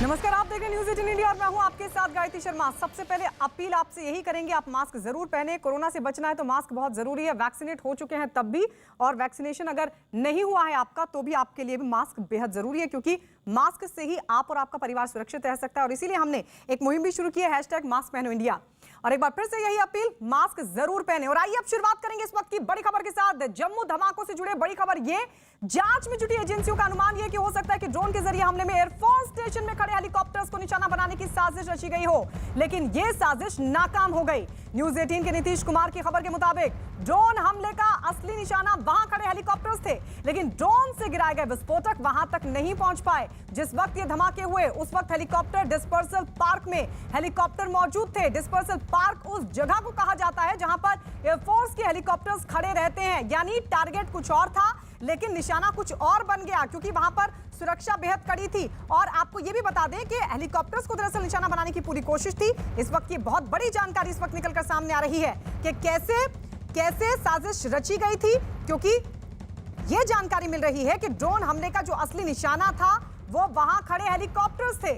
नमस्कार, आप देख रहे हैं न्यूज़ 18 इंडिया और मैं हूं आपके साथ गायत्री शर्मा। सबसे पहले अपील आपसे यही करेंगे, आप मास्क जरूर पहने। कोरोना से बचना है तो मास्क बहुत जरूरी है। वैक्सीनेट हो चुके हैं तब भी, और वैक्सीनेशन अगर नहीं हुआ है आपका तो भी आपके लिए भी मास्क बेहद जरूरी है, क्योंकि मास्क से ही आप और आपका परिवार सुरक्षित रह सकता है। और इसीलिए हमने एक मुहिम भी शुरू की है, #मास्क-पहनो-इंडिया। और एक बार फिर से यही अपील, मास्क जरूर पहने। और आइए अब शुरुआत करेंगे इस वक्त की बड़ी खबर के साथ। जम्मू धमाकों से जुड़े बड़ी खबर ये, जांच में जुटी एजेंसियों का अनुमान यह कि हो सकता है कि ड्रोन के जरिए हमले में एयरफोर्स स्टेशन में खड़े हेलीकॉप्टर्स को निशाना बनाने की साजिश रची गई हो, लेकिन यह साजिश नाकाम हो गई। न्यूज़ 18 के नीतीश कुमार की खबर के मुताबिक ड्रोन हमले का असली निशाना वहां खड़े हेलीकॉप्टर्स थे, लेकिन ड्रोन से गिराए गए विस्फोटक वहां तक नहीं पहुंच पाए। जिस वक्त ये धमाके हुए उस वक्त हेलीकॉप्टर डिस्पर्सल पार्क में हेलीकॉप्टर मौजूद थे। डिस्पर्सल पार्क उस जगह को कहा जाता है जहां पर एयरफोर्स के हेलीकॉप्टर्स खड़े रहते हैं, यानी टारगेट कुछ और था लेकिन निशाना कुछ और बन गया, क्योंकि वहां पर सुरक्षा बेहद कड़ी थी। और आपको यह भी बता दें कि हेलीकॉप्टर्स को दरअसल निशाना बनाने की पूरी कोशिश थी। इस वक्त ये बहुत बड़ी जानकारी इस वक्त निकलकर सामने आ रही है कि कैसे साजिश रची गई थी, क्योंकि यह जानकारी मिल रही है कि ड्रोन हमले का जो असली निशाना था वो वहां खड़े हेलीकॉप्टर्स थे।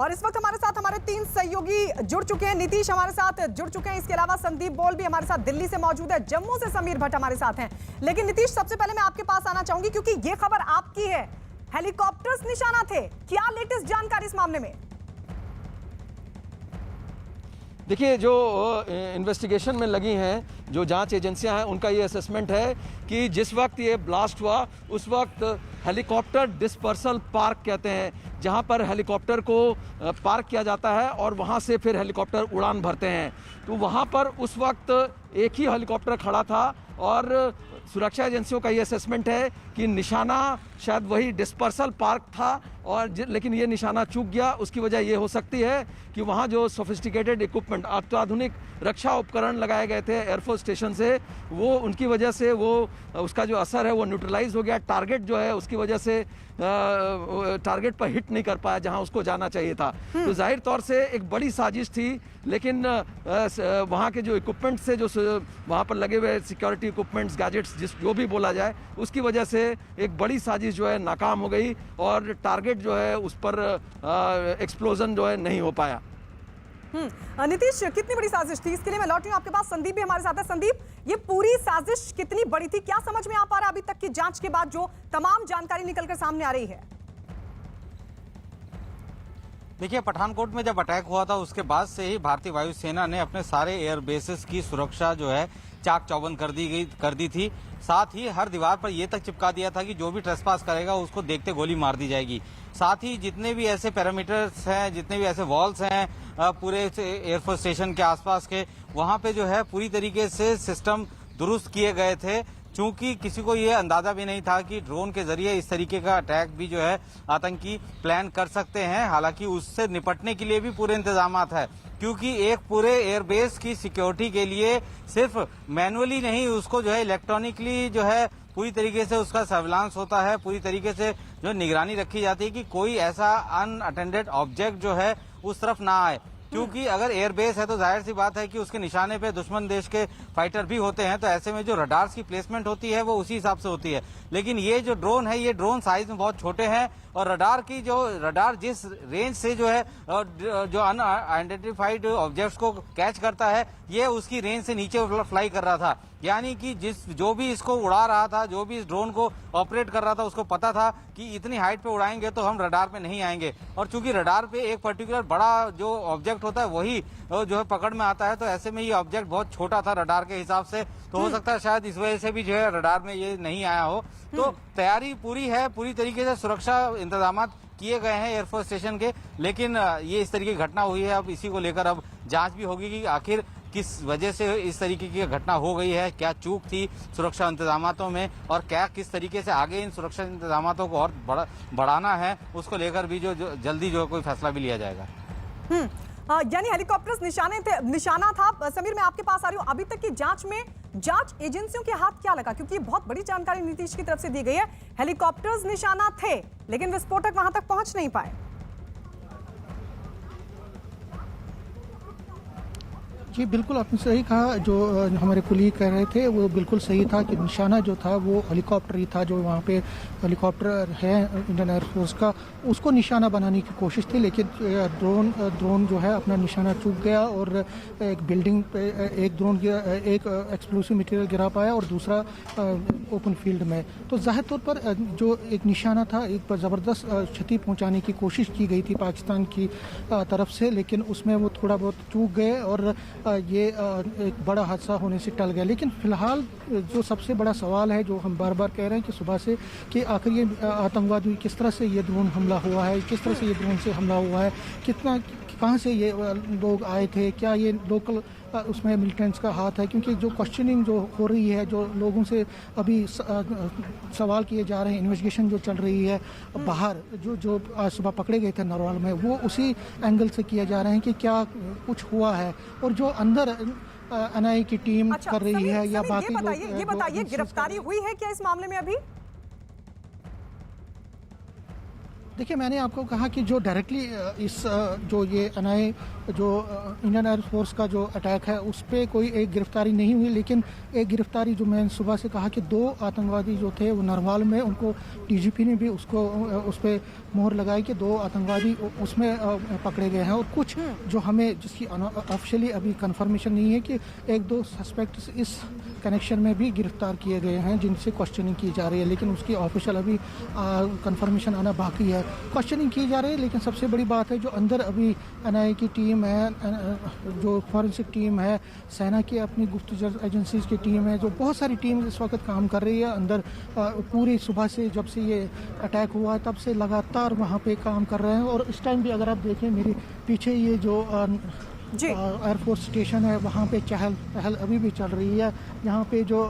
और इस वक्त हमारे साथ हमारे 3 सहयोगी जुड़ चुके हैं। नीतीश हमारे साथ जुड़ चुके हैं, इसके अलावा संदीप बोल भी हमारे साथ दिल्ली से मौजूद है, जम्मू से समीर भट्ट हमारे साथ हैं। लेकिन नीतीश, सबसे पहले मैं आपके पास आना चाहूंगी क्योंकि यह खबर आपकी है, हेलीकॉप्टर्स निशाना थे। क्या लेटेस्ट जानकारी इस मामले में? देखिए, जो इन्वेस्टिगेशन में लगी हैं, जो जांच एजेंसियां हैं, उनका ये असेसमेंट है कि जिस वक्त ये ब्लास्ट हुआ उस वक्त हेलीकॉप्टर डिस्पर्सल पार्क कहते हैं, जहां पर हेलीकॉप्टर को पार्क किया जाता है और वहां से फिर हेलीकॉप्टर उड़ान भरते हैं। तो वहां पर उस वक्त एक ही हेलीकॉप्टर खड़ा था और सुरक्षा एजेंसियों का ये असेसमेंट है कि निशाना शायद वही डिस्पर्सल पार्क था, और लेकिन ये निशाना चूक गया। उसकी वजह ये हो सकती है कि वहाँ जो सोफिस्टिकेटेड इक्विपमेंट, अत्याधुनिक रक्षा उपकरण लगाए गए थे एयरफोर्स स्टेशन से, वो उनकी वजह से वो उसका जो असर है वो न्यूट्रलाइज हो गया। टारगेट जो है उसकी वजह से टारगेट पर हिट नहीं कर पाया जहां उसको जाना चाहिए था। तो जाहिर तौर से एक बड़ी साजिश थी, लेकिन वहाँ के जो इक्विपमेंट्स से, जो वहाँ पर लगे हुए सिक्योरिटी इक्विपमेंट्स, गैजेट्स, जो भी बोला जाए, उसकी वजह से एक बड़ी साजिश जो है नाकाम हो गई और टारगेट जो है उस पर एक्सप्लोजन जो है नहीं हो पाया। नीतीश, कितनी बड़ी साजिश थी, इसके लिए मैं लौट रही हूं आपके पास। संदीप भी हमारे साथ है। संदीप, ये पूरी साजिश कितनी बड़ी थी, क्या समझ में आ पा रहा है अभी तक की जांच के बाद जो तमाम जानकारी निकलकर सामने आ रही है? देखिए, पठानकोट में जब अटैक हुआ था उसके बाद से ही भारतीय वायुसेना ने अपने सारे एयर बेसेस की सुरक्षा जो है चाक चौबंद कर दी थी। साथ ही हर दीवार पर यह तक चिपका दिया था कि जो भी ट्रेसपास करेगा उसको देखते गोली मार दी जाएगी। साथ ही जितने भी ऐसे पैरामीटर्स हैं, जितने भी ऐसे वॉल्स हैं पूरे एयरफोर्स स्टेशन के आसपास के, वहां पे जो है पूरी तरीके से सिस्टम दुरुस्त किए गए थे। चूंकि किसी को ये अंदाजा भी नहीं था कि ड्रोन के जरिए इस तरीके का अटैक भी जो है आतंकी प्लान कर सकते हैं। हालांकि उससे निपटने के लिए भी पूरे इंतजामात है, क्योंकि एक पूरे एयरबेस की सिक्योरिटी के लिए सिर्फ मैनुअली नहीं, उसको जो है इलेक्ट्रॉनिकली जो है पूरी तरीके से उसका सर्विलांस होता है, पूरी तरीके से जो निगरानी रखी जाती है कि कोई ऐसा अनअटेंडेड ऑब्जेक्ट जो है उस तरफ ना आए। क्योंकि अगर एयरबेस है तो जाहिर सी बात है कि उसके निशाने पे दुश्मन देश के फाइटर भी होते हैं, तो ऐसे में जो रडार्स की प्लेसमेंट होती है वो उसी हिसाब से होती है। लेकिन ये जो ड्रोन है, ये ड्रोन साइज में बहुत छोटे हैं और रडार जिस रेंज से जो है जो अनआइडेंटिफाइड ऑब्जेक्ट्स को कैच करता है, ये उसकी रेंज से नीचे फ्लाई कर रहा था। यानी कि जो भी इसको उड़ा रहा था, जो भी इस ड्रोन को ऑपरेट कर रहा था, उसको पता था कि इतनी हाइट पे उड़ाएंगे तो हम रडार पे नहीं आएंगे। और चूंकि रडार पे एक पर्टिकुलर बड़ा जो ऑब्जेक्ट होता है वही जो है पकड़ में आता है, तो ऐसे में ये ऑब्जेक्ट बहुत छोटा था रडार के हिसाब से, तो हो सकता है शायद इस वजह से भी जो है रडार में ये नहीं आया हो। तो तैयारी पूरी है, पूरी तरीके से सुरक्षा इंतजाम किए गए हैं एयरफोर्स स्टेशन के। लेकिन ये इस तरीके की घटना हुई है, अब इसी को लेकर अब जांच भी होगी कि आखिर किस वजह से इस तरीके की घटना हो गई है, क्या चूक थी सुरक्षा इंतजामातों में, और क्या किस तरीके से आगे इन सुरक्षा इंतजामातों को और बढ़ाना है, उसको लेकर भी जो जल्दी जो कोई फैसला भी लिया जाएगा। यानी हेलीकॉप्टर्स निशाना था। समीर, मैं आपके पास आ रही हूं। अभी तक की जांच में जांच एजेंसियों के हाथ क्या लगा, क्योंकि बहुत बड़ी जानकारी नीतीश की तरफ से दी गई है। हेलीकॉप्टर्स निशाना थे लेकिन विस्फोटक वहां तक पहुंच नहीं पाए। जी बिल्कुल, आपने सही कहा। जो हमारे कुलीग कह रहे थे वो बिल्कुल सही था कि निशाना जो था वो हेलीकॉप्टर ही था। जो वहाँ पे हेलीकॉप्टर है इंडियन एयरफोर्स का, उसको निशाना बनाने की कोशिश थी, लेकिन ड्रोन जो है अपना निशाना चूक गया और एक बिल्डिंग पे एक एक्सप्लोसिव मटेरियल गिरा पाया और दूसरा ओपन फील्ड में। तो जाहिर तौर पर जो एक निशाना था, एक पर ज़बरदस्त क्षति पहुँचाने की कोशिश की गई थी पाकिस्तान की तरफ से, लेकिन उसमें वो थोड़ा बहुत चूक गए और ये एक बड़ा हादसा होने से टल गया। लेकिन फिलहाल जो सबसे बड़ा सवाल है, जो हम बार बार कह रहे हैं कि सुबह से, कि आखिर ये आतंकवादी किस तरह से ये ड्रोन हमला हुआ है, किस तरह से ये ड्रोन से हमला हुआ है, कहाँ से ये लोग आए थे, क्या ये लोकल उसमें मिलिटेंट्स का हाथ है? क्योंकि जो क्वेश्चनिंग जो हो रही है, जो लोगों से अभी सवाल किए जा रहे हैं, इन्वेस्टिगेशन जो चल रही है बाहर, जो आज सुबह पकड़े गए थे नरवाल में, वो उसी एंगल से किए जा रहे हैं कि क्या कुछ हुआ है। और जो अंदर एनआईए की टीम कर रही है या बाकी लोग, ये बताइए गिरफ्तारी हुई है क्या इस मामले में अभी? देखिए, मैंने आपको कहा कि जो डायरेक्टली इस जो ये एनआईए जो इंडियन एयरफोर्स का जो अटैक है उस पर कोई एक गिरफ्तारी नहीं हुई, लेकिन एक गिरफ्तारी जो मैंने सुबह से कहा कि 2 आतंकवादी जो थे वो नरवाल में, उनको डीजीपी ने भी उस पर मोहर लगाई कि 2 आतंकवादी उसमें पकड़े गए हैं। और कुछ जो हमें जिसकी ऑफिशियली अभी कंफर्मेशन नहीं है कि 1-2 सस्पेक्ट्स इस कनेक्शन में भी गिरफ्तार किए गए हैं जिनसे क्वेश्चनिंग की जा रही है, लेकिन उसकी ऑफिशियल अभी कंफर्मेशन आना बाकी है। क्वेश्चनिंग की जा रही है, लेकिन सबसे बड़ी बात है जो अंदर अभी एनआईए की टीम है, जो फॉरेंसिक टीम है, सेना की अपनी गुप्तचर एजेंसीज की टीम है, जो बहुत सारी टीम इस वक्त काम कर रही है अंदर। पूरी सुबह से जब से ये अटैक हुआ तब से लगातार वहाँ पे काम कर रहे हैं। और इस टाइम भी अगर आप देखें मेरे पीछे ये जो एयरफोर्स स्टेशन है, वहाँ पे चहल पहल अभी भी चल रही है। यहाँ पे जो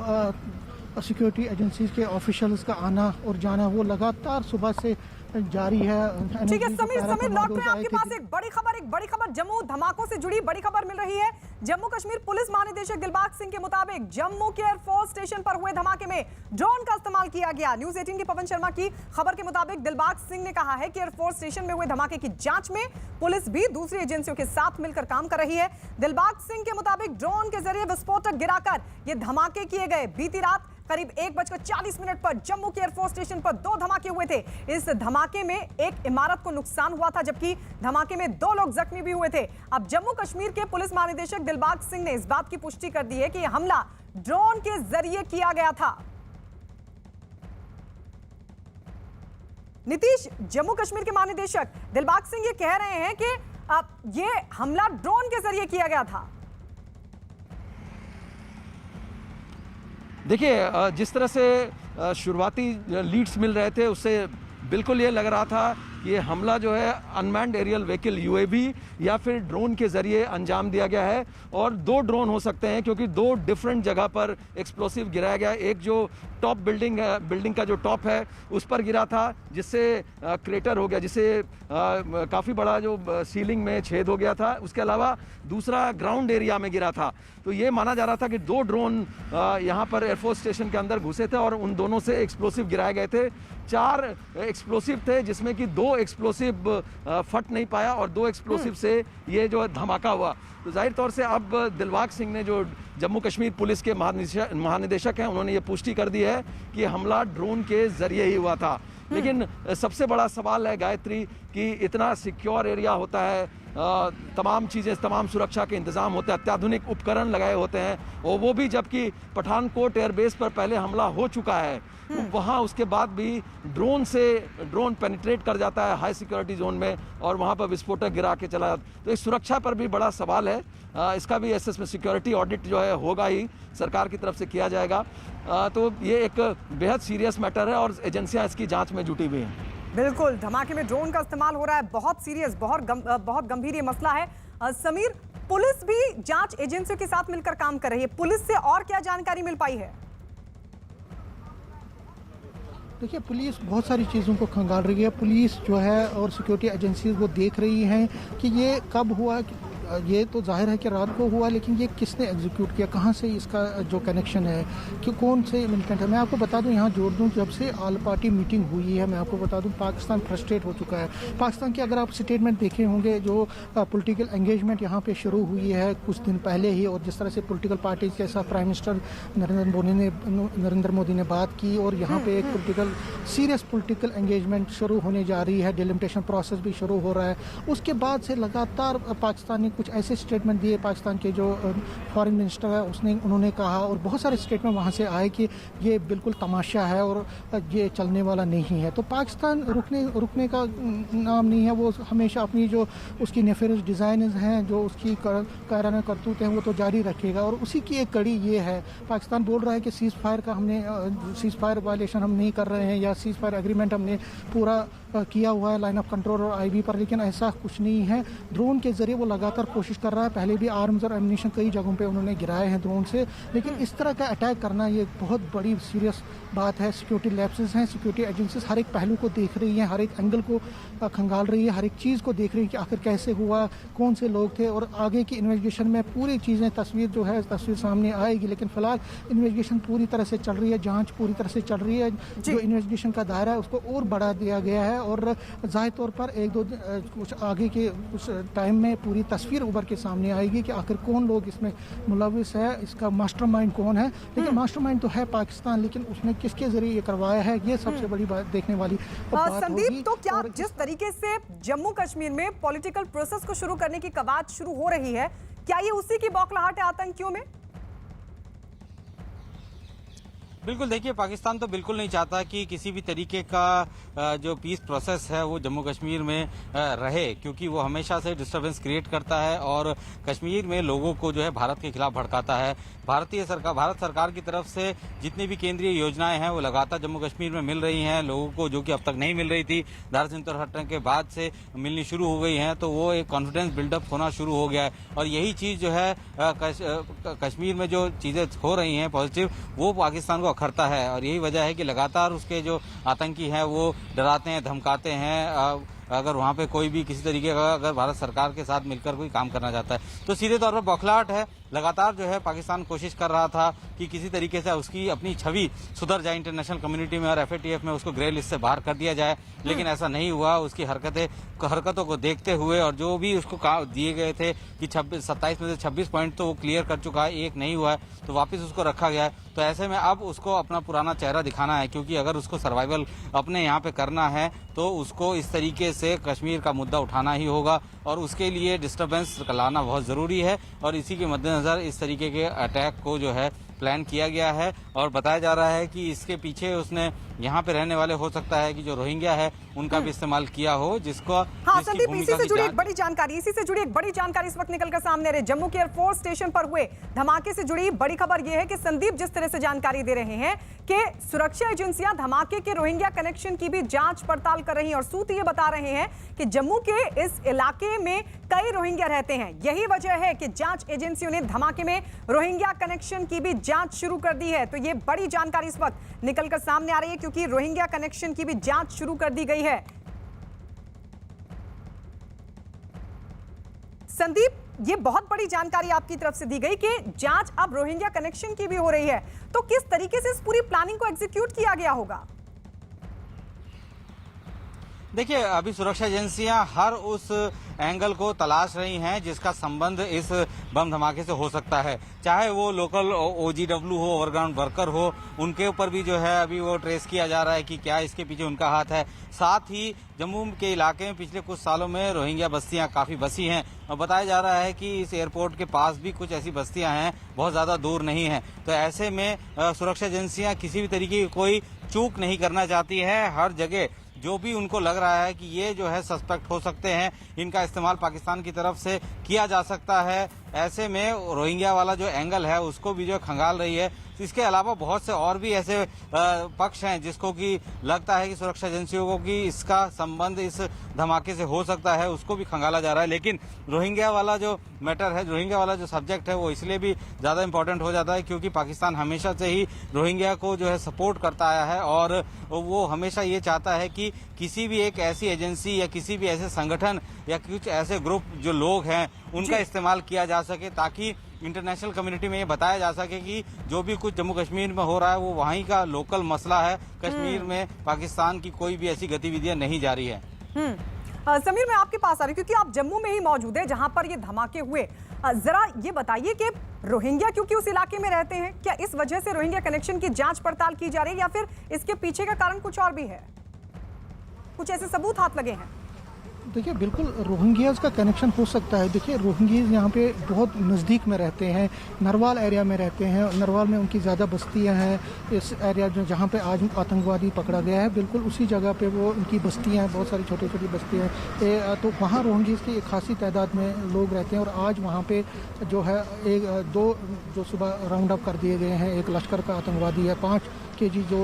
सिक्योरिटी एजेंसीज के ऑफिशियल्स का आना और जाना वो लगातार सुबह से जारी है। ठीक है समीर लौट रहे हैं आपके पास। एक बड़ी खबर जम्मू धमाकों से जुड़ी बड़ी खबर मिल रही है। जम्मू कश्मीर पुलिस महानिदेशक दिलबाग सिंह के मुताबिक जम्मू के एयरफोर्स स्टेशन पर हुए धमाके में ड्रोन का इस्तेमाल किया गया। न्यूज़ 18 की पवन शर्मा की खबर के मुताबिक दिलबाग सिंह ने कहा है कि एयरफोर्स स्टेशन में हुए धमाके की जांच में पुलिस भी दूसरी एजेंसियों के साथ मिलकर काम कर रही है। दिलबाग सिंह के मुताबिक ड्रोन के जरिए विस्फोटक गिराकर ये धमाके किए गए। बीती रात करीब 1:40 पर जम्मू के एयरफोर्स स्टेशन पर 2 धमाके हुए थे। इस धमाके में एक इमारत को नुकसान हुआ था, जबकि धमाके में 2 लोग जख्मी भी हुए थे। अब जम्मू कश्मीर के पुलिस महानिदेशक दिलबाग सिंह ने इस बात की पुष्टि कर दी है कि यह हमला ड्रोन के जरिए किया गया था। नीतीश, जम्मू कश्मीर के महानिदेशक दिलबाग सिंह ये कह रहे हैं कि ये हमला ड्रोन के जरिए किया गया था। देखिए, जिस तरह से शुरुआती लीड्स मिल रहे थे उससे बिल्कुल ये लग रहा था कि ये हमला जो है अनमैन्ड एरियल व्हीकल यूएवी या फिर ड्रोन के ज़रिए अंजाम दिया गया है। और 2 ड्रोन हो सकते हैं क्योंकि 2 डिफरेंट जगह पर एक्सप्लोसिव गिराया गया। एक जो टॉप बिल्डिंग का जो टॉप है उस पर गिरा था, जिससे क्रेटर हो गया, जिससे काफ़ी बड़ा जो सीलिंग में छेद हो गया था। उसके अलावा दूसरा ग्राउंड एरिया में गिरा था। तो ये माना जा रहा था कि 2 ड्रोन यहाँ पर एयरफोर्स स्टेशन के अंदर घुसे थे और उन दोनों से एक्सप्लोसिव गिराए गए थे। 4 एक्सप्लोसिव थे, जिसमें कि 2 एक्सप्लोसिव फट नहीं पाया और 2 एक्सप्लोसिव से ये जो धमाका हुआ। तो जाहिर तौर से अब दिलबाग सिंह ने, जो जम्मू कश्मीर पुलिस के महानिदेशक हैं, उन्होंने ये पुष्टि कर दी है कि हमला ड्रोन के जरिए ही हुआ था। लेकिन सबसे बड़ा सवाल है गायत्री कि इतना सिक्योर एरिया होता है, तमाम चीज़ें, तमाम सुरक्षा के इंतज़ाम होते हैं, अत्याधुनिक उपकरण लगाए होते हैं, और वो भी जबकि पठानकोट एयरबेस पर पहले हमला हो चुका है, तो वहाँ उसके बाद भी ड्रोन पेनिट्रेट कर जाता है हाई सिक्योरिटी जोन में और वहाँ पर विस्फोटक गिरा के चला जाता है। तो इस सुरक्षा पर भी बड़ा सवाल है। इसका भी एसएस में सिक्योरिटी ऑडिट जो है होगा ही, सरकार की तरफ से किया जाएगा। तो ये एक बेहद सीरियस मैटर है और एजेंसियाँ इसकी जाँच में जुटी हुई हैं। बिल्कुल, धमाके में ड्रोन का इस्तेमाल हो रहा है, बहुत सीरियस, बहुत गंभीर ये मसला है। समीर, पुलिस भी जांच एजेंसियों के साथ मिलकर काम कर रही है। पुलिस से और क्या जानकारी मिल पाई है? देखिए, पुलिस बहुत सारी चीज़ों को खंगाल रही है। पुलिस जो है और सिक्योरिटी एजेंसीज वो देख रही हैं कि ये कब हुआ, ये तो जाहिर है कि रात को हुआ, लेकिन ये किसने एग्जीक्यूट किया, कहाँ से इसका जो कनेक्शन है, कि कौन से मिलिटेंट है। मैं आपको बता दूं, यहाँ जोड़ दूं, जब से ऑल पार्टी मीटिंग हुई है, मैं आपको बता दूं पाकिस्तान फ्रस्ट्रेट हो चुका है। पाकिस्तान की अगर आप स्टेटमेंट देखे होंगे, जो पॉलिटिकल एंगेजमेंट यहाँ पे शुरू हुई है कुछ दिन पहले ही, और जिस तरह से पॉलिटिकल पार्टीज के साथ प्राइम मिनिस्टर नरेंद्र मोदी ने बात की, और यहाँ पे एक सीरियस पॉलिटिकल एंगेजमेंट शुरू होने जा रही है, डिलिमिटेशन प्रोसेस भी शुरू हो रहा है। उसके बाद से लगातार पाकिस्तान ने कुछ ऐसे स्टेटमेंट दिए, पाकिस्तान के जो फॉरेन मिनिस्टर है उन्होंने कहा, और बहुत सारे स्टेटमेंट वहाँ से आए कि ये बिल्कुल तमाशा है और ये चलने वाला नहीं है। तो पाकिस्तान रुकने का नाम नहीं है, वो हमेशा अपनी जो उसकी नेफेरियस डिज़ाइन हैं, जो उसकी कायराना करतूत हैं, वो तो जारी रखेगा। और उसी की एक कड़ी ये है, पाकिस्तान बोल रहा है कि सीज़ फायर वायलेशन हम नहीं कर रहे हैं, या सीज़ फायर एग्रीमेंट हमने पूरा किया हुआ है लाइन ऑफ कंट्रोल और आईबी पर, लेकिन ऐसा कुछ नहीं है। ड्रोन के जरिए वो लगातार कोशिश कर रहा है। पहले भी आर्म्स और एम्यूनिशन कई जगहों पे उन्होंने गिराए हैं ड्रोन से, लेकिन इस तरह का अटैक करना ये बहुत बड़ी सीरियस बात है। सिक्योरिटी लैप्सेस हैं, सिक्योरिटी एजेंसीज हर एक पहलू को देख रही हैं, हर एक एंगल को खंगाल रही है, हर एक चीज़ को देख रही है कि आखिर कैसे हुआ, कौन से लोग थे, और आगे की इन्वेस्टिगेशन में पूरी चीज़ें तस्वीर सामने आएगी। लेकिन फिलहाल इन्वेस्टिगेशन पूरी तरह से चल रही है, जाँच पूरी तरह से चल रही है। जो इन्वेस्टिगेशन का दायरा है उसको और बढ़ा दिया गया है, और जाहिर तौर पर एक दो कुछ आगे के कुछ टाइम में पूरी तस्वीर उभर के सामने आएगी कि आखिर कौन लोग इसमें मुलविस है, इसका मास्टरमाइंड कौन है। लेकिन मास्टरमाइंड तो है पाकिस्तान, लेकिन उसने किसके जरिए ये करवाया है, ये सबसे बड़ी बात देखने वाली बात संदीप, होगी। तो क्या जिस तरीके से जम्मू कश्मीर में पॉलिटिकल प्रोसेस को शुरू करने की कवायद शुरू हो रही है, क्या ये उसी की बौखलाहट है आतंकियों में? बिल्कुल, देखिए पाकिस्तान तो बिल्कुल नहीं चाहता कि किसी भी तरीके का जो पीस प्रोसेस है वो जम्मू कश्मीर में रहे, क्योंकि वो हमेशा से डिस्टर्बेंस क्रिएट करता है और कश्मीर में लोगों को जो है भारत के खिलाफ भड़काता है। भारत सरकार की तरफ से जितनी भी केंद्रीय योजनाएं हैं वो लगातार जम्मू कश्मीर में मिल रही हैं लोगों को, जो कि अब तक नहीं मिल रही थी। धारा 370 हटने के बाद से मिलनी शुरू हो गई हैं, तो वो एक कॉन्फिडेंस बिल्डअप होना शुरू हो गया है। और यही चीज जो है कश्मीर में जो चीजें हो रही हैं पॉजिटिव, वो पाकिस्तान को अखरता है, और यही वजह है कि लगातार उसके जो आतंकी हैं वो डराते हैं, धमकाते हैं। अगर वहाँ पे कोई भी किसी तरीके का अगर भारत सरकार के साथ मिलकर कोई काम करना चाहता है तो सीधे तौर पर बौखलाहट है। लगातार जो है पाकिस्तान कोशिश कर रहा था कि किसी तरीके से उसकी अपनी छवि सुधर जाए इंटरनेशनल कम्युनिटी में, और FATF में उसको ग्रे लिस्ट से बाहर कर दिया जाए, लेकिन ऐसा नहीं हुआ। उसकी हरकतों को देखते हुए और जो भी उसको दिए गए थे कि 27 में से 26 पॉइंट तो वो क्लियर कर चुका है, एक नहीं हुआ है, तो वापस उसको रखा गया है। तो ऐसे में अब उसको अपना पुराना चेहरा दिखाना है, क्योंकि अगर उसको सर्वाइवल अपने यहाँ पे करना है तो उसको इस तरीके से कश्मीर का मुद्दा उठाना ही होगा, और उसके लिए डिस्टर्बेंस लाना बहुत जरूरी है। और इसी के मद्देनजर इस तरीके के अटैक को जो है प्लान किया गया है, और बताया जा रहा है कि इसके पीछे उसने यहाँ पे रहने वाले, हो सकता है कि जो रोहिंग्या है उनका भी इस्तेमाल किया हो, जिसको हाँ संदीप, इसी से जुड़ी एक बड़ी जानकारी इस वक्त निकलकर सामने आ रही है। जम्मू के एयरफोर्स स्टेशन पर हुए धमाके से जुड़ी बड़ी खबर यह है कि संदीप जिस तरह से जानकारी दे रहे हैं कि सुरक्षा एजेंसियां धमाके के रोहिंग्या कनेक्शन की भी जांच पड़ताल कर रही हैं, और सूत्र ये बता रहे हैं कि जम्मू के इस इलाके में कई रोहिंग्या रहते हैं। यही वजह है कि जांच एजेंसियों ने धमाके में रोहिंग्या कनेक्शन की भी जांच शुरू कर दी है। तो ये बड़ी जानकारी इस वक्त निकलकर सामने आ रही है, क्योंकि रोहिंग्या कनेक्शन की भी जांच शुरू कर दी गई है। संदीप, ये बहुत बड़ी जानकारी आपकी तरफ से दी गई कि जांच अब रोहिंग्या कनेक्शन की भी हो रही है, तो किस तरीके से इस पूरी प्लानिंग को एग्जीक्यूट किया गया होगा? देखिए, अभी सुरक्षा एजेंसियां हर उस एंगल को तलाश रही हैं जिसका संबंध इस बम धमाके से हो सकता है, चाहे वो लोकल OGW हो, ओवरग्राउंड वर्कर हो, उनके ऊपर भी जो है अभी वो ट्रेस किया जा रहा है कि क्या इसके पीछे उनका हाथ है। साथ ही जम्मू के इलाके में पिछले कुछ सालों में रोहिंग्या बस्तियां काफी बसी हैं, और बताया जा रहा है कि इस एयरपोर्ट के पास भी कुछ ऐसी बस्तियां हैं, बहुत ज्यादा दूर नहीं है। तो ऐसे में सुरक्षा एजेंसियां किसी भी तरीके की कोई चूक नहीं करना चाहती है। हर जगह जो भी उनको लग रहा है कि ये जो है सस्पेक्ट हो सकते हैं, इनका इस्तेमाल पाकिस्तान की तरफ से किया जा सकता है, ऐसे में रोहिंग्या वाला जो एंगल है उसको भी जो खंगाल रही है। तो इसके अलावा बहुत से और भी ऐसे पक्ष हैं जिसको कि लगता है कि सुरक्षा एजेंसियों को कि इसका संबंध इस धमाके से हो सकता है, उसको भी खंगाला जा रहा है। लेकिन रोहिंग्या वाला जो मैटर है, रोहिंग्या वाला जो सब्जेक्ट है, वो इसलिए भी ज्यादा इंपॉर्टेंट हो जाता है क्योंकि पाकिस्तान हमेशा से ही रोहिंग्या को जो है सपोर्ट करता आया है और वो हमेशा ये चाहता है कि किसी भी एक ऐसी एजेंसी या किसी भी ऐसे संगठन या कुछ ऐसे ग्रुप जो लोग हैं उनका इस्तेमाल किया जा सके ताकि इंटरनेशनल कम्युनिटी में ये बताया जा सके कि जो भी कुछ जम्मू कश्मीर में हो रहा है वो वहीं का लोकल मसला है, कश्मीर में पाकिस्तान की कोई भी ऐसी गतिविधियां नहीं जारी है। समीर, मैं आपके पास आ रही हूँ क्योंकि आप जम्मू में ही मौजूद है जहां पर ये धमाके हुए। जरा ये बताइए कि रोहिंग्या क्योंकि उस इलाके में रहते हैं, क्या इस वजह से रोहिंग्या कनेक्शन की जांच पड़ताल की जा रही है या फिर इसके पीछे का कारण कुछ और भी है? कुछ ऐसे सबूत हाथ लगे हैं? देखिए, बिल्कुल रोहिंग्याज का कनेक्शन हो सकता है। देखिए, रोहिंग्याज यहाँ पे बहुत नज़दीक में रहते हैं, नरवाल एरिया में रहते हैं। नरवाल में उनकी ज़्यादा बस्तियाँ हैं। इस एरिया जो जहाँ पे आज आतंकवादी पकड़ा गया है, बिल्कुल उसी जगह पे वो उनकी बस्तियाँ हैं, बहुत सारी छोटी छोटी बस्तियाँ हैं। तो वहाँ रोहिंग्याज की एक खासी तादाद में लोग रहते हैं और आज वहाँ पे जो है दो जो सुबह राउंड अप कर दिए गए हैं। एक लश्कर का आतंकवादी है, 5 केजी जो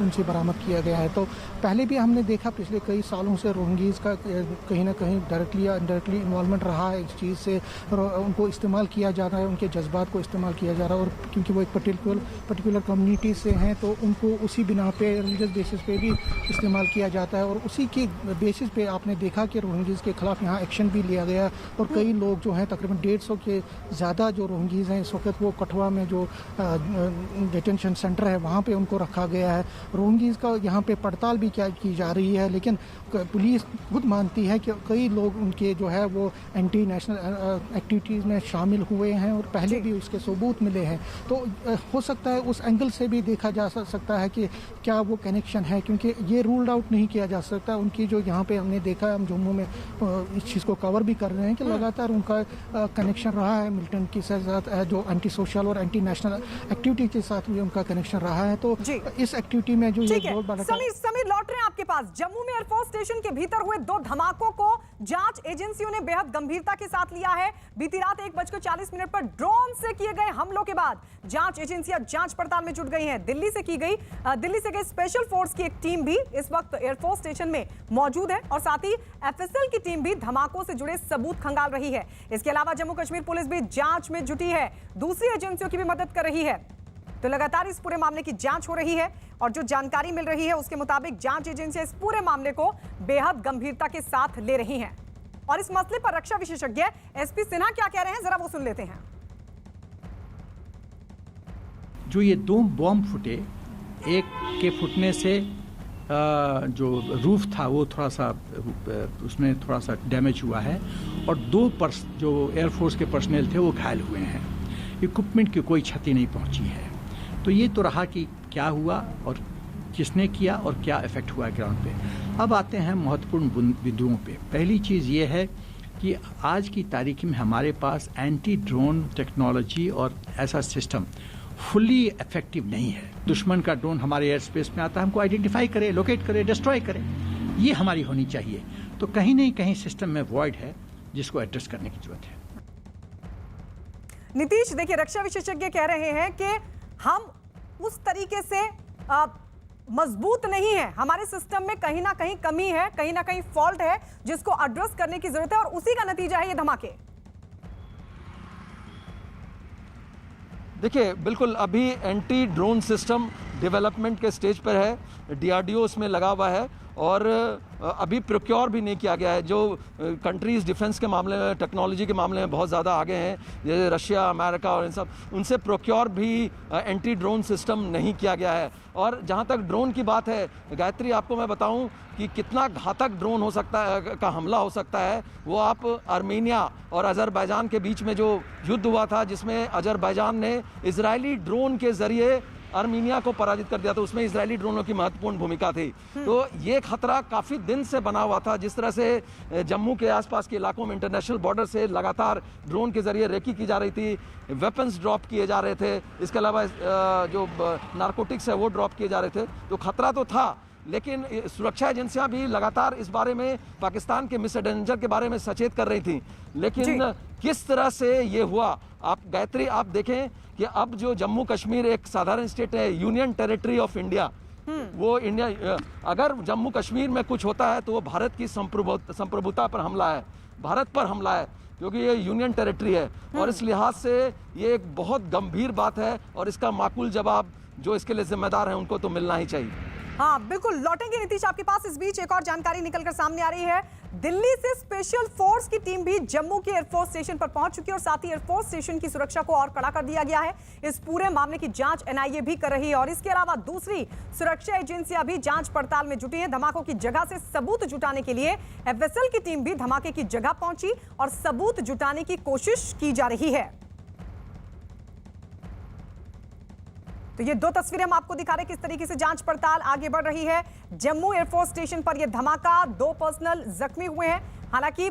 उनसे बरामद किया गया है। तो पहले भी हमने देखा पिछले कई सालों से रोहिंग्याज का कहीं ना कहीं डायरेक्टली या इनडायरेक्टली इन्वॉल्वमेंट रहा है इस चीज़ से। उनको इस्तेमाल किया जा रहा है, उनके जज्बात को इस्तेमाल किया जा रहा है और क्योंकि वो एक पर्टिकुलर कम्युनिटी से हैं तो उनको उसी बिना पे रिलीजियस बेसिस पे भी इस्तेमाल किया जाता है। और उसी के बेसिस पे आपने देखा कि रोहिंग्याज के खिलाफ यहाँ एक्शन भी लिया गया और कई लोग जो हैं तकरीबन 150 के ज़्यादा जो रोहिंग्याज हैं इस वक्त वो कठुआ में जो डिटेंशन सेंटर है वहाँ पे उनको रखा गया है। रोहिंग्याज का यहाँ पे पड़ताल भी क्या की जा रही है, लेकिन पुलिस खुद मानती है कि कई लोग उनके जो है वो एंटी नेशनल एक्टिविटीज़ में शामिल हुए हैं और पहले भी उसके सबूत मिले हैं। तो हो सकता है उस एंगल से भी देखा जा सकता है कि क्या वो कनेक्शन है, क्योंकि ये रूल्ड आउट नहीं किया जा सकता। उनकी जो यहाँ पे हमने देखा है, हम जम्मू में इस चीज़ को कवर भी कर रहे हैं कि लगातार उनका कनेक्शन रहा है मिलिटेंट के साथ, जो एंटी सोशल और एंटी नेशनल एक्टिविटी के साथ भी उनका कनेक्शन रहा है। तो इस एक्टिविटी में जो ये बहुत बड़ा समीर लौट रहे हैं आपके पास। जम्मू में एयरफोर्स स्टेशन के भीतर हुए 2 धमाकों को जांच एजेंसियों ने बेहद गंभीरता के साथ लिया है। बीती रात 1:40 पर ड्रोन से किए गए हमलों के बाद जांच एजेंसियां जांच पड़ताल में जुट गई हैं। दिल्ली से गई स्पेशल फोर्स की एक टीम भी इस वक्त एयरफोर्स स्टेशन में मौजूद है और साथ ही एफएसएल की टीम भी धमाकों से जुड़े सबूत खंगाल रही है। इसके अलावा जम्मू कश्मीर पुलिस भी जांच में जुटी है, दूसरी एजेंसियों की भी मदद कर रही है। तो लगातार इस पूरे मामले की जांच हो रही है और जो जानकारी मिल रही है उसके मुताबिक जांच एजेंसियां इस पूरे मामले को बेहद गंभीरता के साथ ले रही हैं। और इस मसले पर रक्षा विशेषज्ञ एसपी सिन्हा क्या कह रहे हैं, जरा वो सुन लेते हैं। जो ये 2 बॉम्ब फूटे, एक के फूटने से जो रूफ था वो थोड़ा सा उसमें थोड़ा सा डैमेज हुआ है और 2 जो एयरफोर्स के पर्सनल थे वो घायल हुए हैं। इक्विपमेंट की कोई क्षति नहीं पहुंची है। तो ये तो रहा कि क्या हुआ और किसने किया और क्या इफेक्ट हुआ ग्राउंड पे। अब आते हैं महत्वपूर्ण बिंदुओं पे। पहली चीज़ ये है कि आज की तारीख में हमारे पास एंटी ड्रोन टेक्नोलॉजी और ऐसा सिस्टम फुली इफेक्टिव नहीं है। दुश्मन का ड्रोन हमारे एयर स्पेस में आता है, हमको आइडेंटिफाई करे, लोकेट करे, डिस्ट्रॉय करे, ये हमारी होनी चाहिए। तो कहीं नहीं कहीं सिस्टम में वॉइड है जिसको एड्रेस करने की जरूरत है। नीतीश, देखिए रक्षा विशेषज्ञ कह रहे हैं कि हम उस तरीके से मजबूत नहीं है, हमारे सिस्टम में कहीं ना कहीं कमी है, कहीं ना कहीं फॉल्ट है जिसको एड्रेस करने की जरूरत है और उसी का नतीजा है ये धमाके। देखिए, बिल्कुल अभी एंटी ड्रोन सिस्टम डेवलपमेंट के स्टेज पर है, डीआरडीओ उसमें लगा हुआ है और अभी प्रोक्योर भी नहीं किया गया है। जो कंट्रीज़ डिफेंस के मामले में, टेक्नोलॉजी के मामले में बहुत ज़्यादा आगे हैं, जैसे रशिया, अमेरिका और इन सब, उनसे प्रोक्योर भी एंटी ड्रोन सिस्टम नहीं किया गया है। और जहाँ तक ड्रोन की बात है, गायत्री आपको मैं बताऊं कि कितना घातक ड्रोन हो सकता है, का हमला हो सकता है, वो आप आर्मेनिया और अजरबैजान के बीच में जो युद्ध हुआ था जिसमें अजरबैजान ने इजरायली ड्रोन के ज़रिए आर्मीनिया को पराजित कर दिया था, उसमें इजरायली ड्रोनों की महत्वपूर्ण भूमिका थी। तो ये खतरा काफ़ी दिन से बना हुआ था। जिस तरह से जम्मू के आसपास के इलाकों में इंटरनेशनल बॉर्डर से लगातार ड्रोन के जरिए रेकी की जा रही थी, वेपन्स ड्रॉप किए जा रहे थे, इसके अलावा जो नारकोटिक्स है वो ड्रॉप किए जा रहे थे। तो खतरा तो था, लेकिन सुरक्षा एजेंसियां भी लगातार इस बारे में, पाकिस्तान के मिसएडवेंचर के बारे में सचेत कर रही थी। लेकिन किस तरह से ये हुआ, आप गायत्री आप देखें कि अब जो जम्मू कश्मीर एक साधारण स्टेट है, यूनियन टेरिटरी ऑफ इंडिया, वो इंडिया, अगर जम्मू कश्मीर में कुछ होता है तो वो भारत की संप्रभुता पर हमला है, भारत पर हमला है, क्योंकि ये यूनियन टेरिटरी है। और इस लिहाज से ये एक बहुत गंभीर बात है और इसका माकूल जवाब जो इसके लिए जिम्मेदार हैं उनको तो मिलना ही चाहिए। हाँ बिल्कुल, लौटेंगे नीतीश आपके पास। इस बीच एक और जानकारी निकलकर सामने आ रही है, दिल्ली से स्पेशल फोर्स की टीम भी जम्मू के एयरफोर्स स्टेशन पर पहुंच चुकी है और साथ ही एयरफोर्स स्टेशन की सुरक्षा को और कड़ा कर दिया गया है। इस पूरे मामले की जांच एनआईए भी कर रही है और इसके अलावा दूसरी सुरक्षा एजेंसियां भी जांच पड़ताल में जुटी हैं। धमाकों की जगह से सबूत जुटाने के लिए एफएसएल की टीम भी धमाके की जगह पहुंची और सबूत जुटाने की कोशिश की जा रही है। तो ये दो तस्वीरें हम आपको दिखा रहे हैं किस तरीके से जांच पड़ताल आगे बढ़ रही है। जम्मू एयरफोर्स स्टेशन पर यह धमाका, 2 पर्सनल जख्मी हुए हैं। हालांकि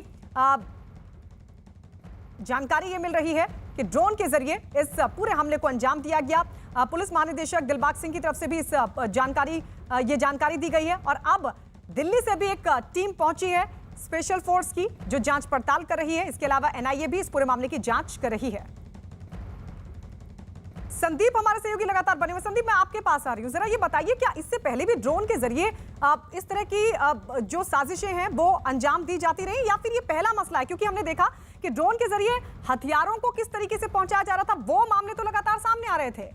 जानकारी ये मिल रही है कि ड्रोन के जरिए इस पूरे हमले को अंजाम दिया गया। पुलिस महानिदेशक दिलबाग सिंह की तरफ से भी इस जानकारी दी गई है और अब दिल्ली से भी एक टीम पहुंची है स्पेशल फोर्स की जो जांच पड़ताल कर रही है। इसके अलावा एनआईए भी इस पूरे मामले की जांच कर रही है। संदीप हमारे सहयोगी लगातार बने हुए। संदीप, मैं आपके पास आ रही हूँ, जरा ये बताइए क्या इससे पहले भी ड्रोन के जरिए इस तरह की जो साजिशें हैं वो अंजाम दी जाती रही या फिर ये पहला मसला है? क्योंकि हमने देखा कि ड्रोन के जरिए हथियारों को किस तरीके से पहुंचाया जा रहा था, वो मामले तो लगातार सामने आ रहे थे।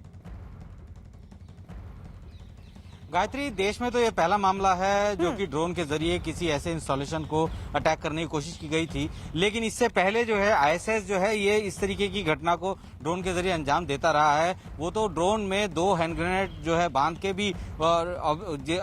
गायत्री, देश में तो ये पहला मामला है जो कि ड्रोन के जरिए किसी ऐसे इंस्टॉलेशन को अटैक करने की कोशिश की गई थी। लेकिन इससे पहले जो है आईएसएस जो है ये इस तरीके की घटना को ड्रोन के जरिए अंजाम देता रहा है। वो तो ड्रोन में 2 हैंड ग्रेनेड जो है बांध के भी और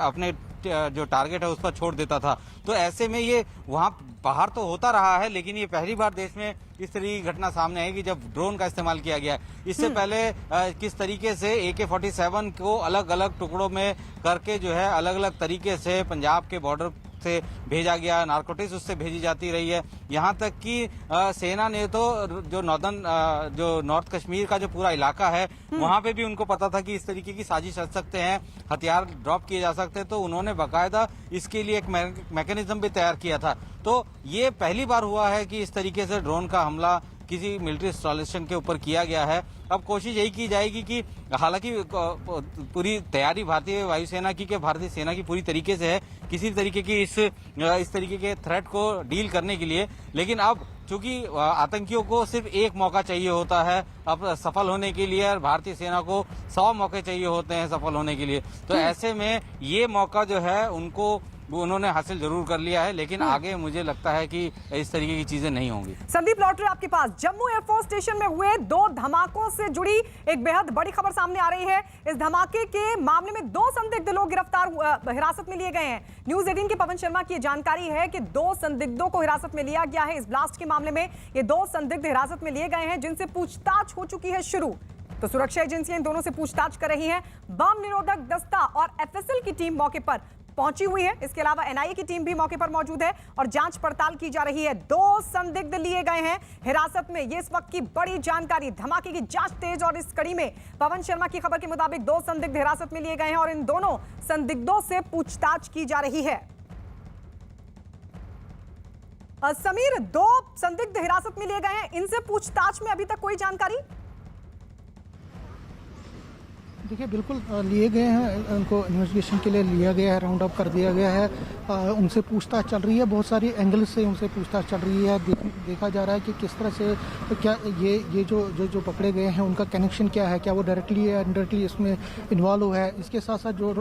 अपने जो टारगेट है उस पर छोड़ देता था। तो ऐसे में ये वहां बाहर तो होता रहा है, लेकिन ये पहली बार देश में इस तरह की घटना सामने आएगी जब ड्रोन का इस्तेमाल किया गया है। इससे पहले किस तरीके से AK-47 को अलग अलग टुकड़ों में करके जो है अलग अलग तरीके से पंजाब के बॉर्डर से भेजा गया, नारकोटिक्स उससे भेजी जाती रही है। यहाँ तक कि सेना ने तो जो नॉर्थ कश्मीर का जो पूरा इलाका है वहां पे भी उनको पता था कि इस तरीके की साजिश कर सकते हैं, हथियार ड्रॉप किए जा सकते हैं, तो उन्होंने बाकायदा इसके लिए एक मैकेनिज्म भी तैयार किया था। तो ये पहली बार हुआ है कि इस तरीके से ड्रोन का हमला किसी मिलिट्री इंस्टॉलेशन के ऊपर किया गया है। अब कोशिश यही की जाएगी कि हालांकि पूरी तैयारी भारतीय वायुसेना की भारतीय सेना की पूरी तरीके से है किसी तरीके की इस तरीके के थ्रेट को डील करने के लिए, लेकिन अब चूंकि आतंकियों को सिर्फ एक मौका चाहिए होता है अब सफल होने के लिए और भारतीय सेना को 100 मौके चाहिए होते हैं सफल होने के लिए। तो ऐसे में ये मौका जो है उन्होंने हासिल जरूर कर लिया है, लेकिन आगे मुझे लगता है कि इस तरीके की चीजें नहीं होंगी। संदीप, लौट रहे आपके पास। जम्मू एयरफोर्स स्टेशन में हुए 2 धमाकों से जुड़ी एक बेहद बड़ी खबर सामने आ रही है। इस धमाके के मामले में 2 संदिग्ध लोग हिरासत में लिए गए हैं। न्यूज 18 के पवन शर्मा की जानकारी है कि 2 संदिग्धों को हिरासत में लिया गया है। इस ब्लास्ट के मामले में ये 2 संदिग्ध हिरासत में लिए गए हैं जिनसे पूछताछ हो चुकी है शुरू। तो सुरक्षा एजेंसियां इन दोनों से पूछताछ कर रही हैं। बम निरोधक दस्ता और एफएसएल की टीम मौके पर पहुंची हुई है। इसके अलावा एनआईए की टीम भी मौके पर मौजूद है और जांच पड़ताल की जा रही है। 2 संदिग्ध लिए गए हैं हिरासत में। ये इस वक्त की बड़ी जानकारी। धमाके की जांच तेज और इस कड़ी में पवन शर्मा की खबर के मुताबिक 2 संदिग्ध हिरासत में लिए गए हैं और इन दोनों संदिग्धों से पूछताछ की जा रही है। समीर, 2 संदिग्ध हिरासत में लिए गए हैं, इनसे पूछताछ में अभी तक कोई जानकारी? देखिए, बिल्कुल लिए गए हैं, उनको इन्वेस्टिगेशन के लिए लिया गया है, राउंड अप कर दिया गया है। उनसे पूछताछ चल रही है, बहुत सारी एंगल से उनसे पूछताछ चल रही है। देखा जा रहा है कि किस तरह से क्या ये जो पकड़े गए हैं उनका कनेक्शन क्या है, क्या वो डायरेक्टली या इनडायरेक्टली इसमें इन्वॉल्व हुआ है। इसके साथ साथ जो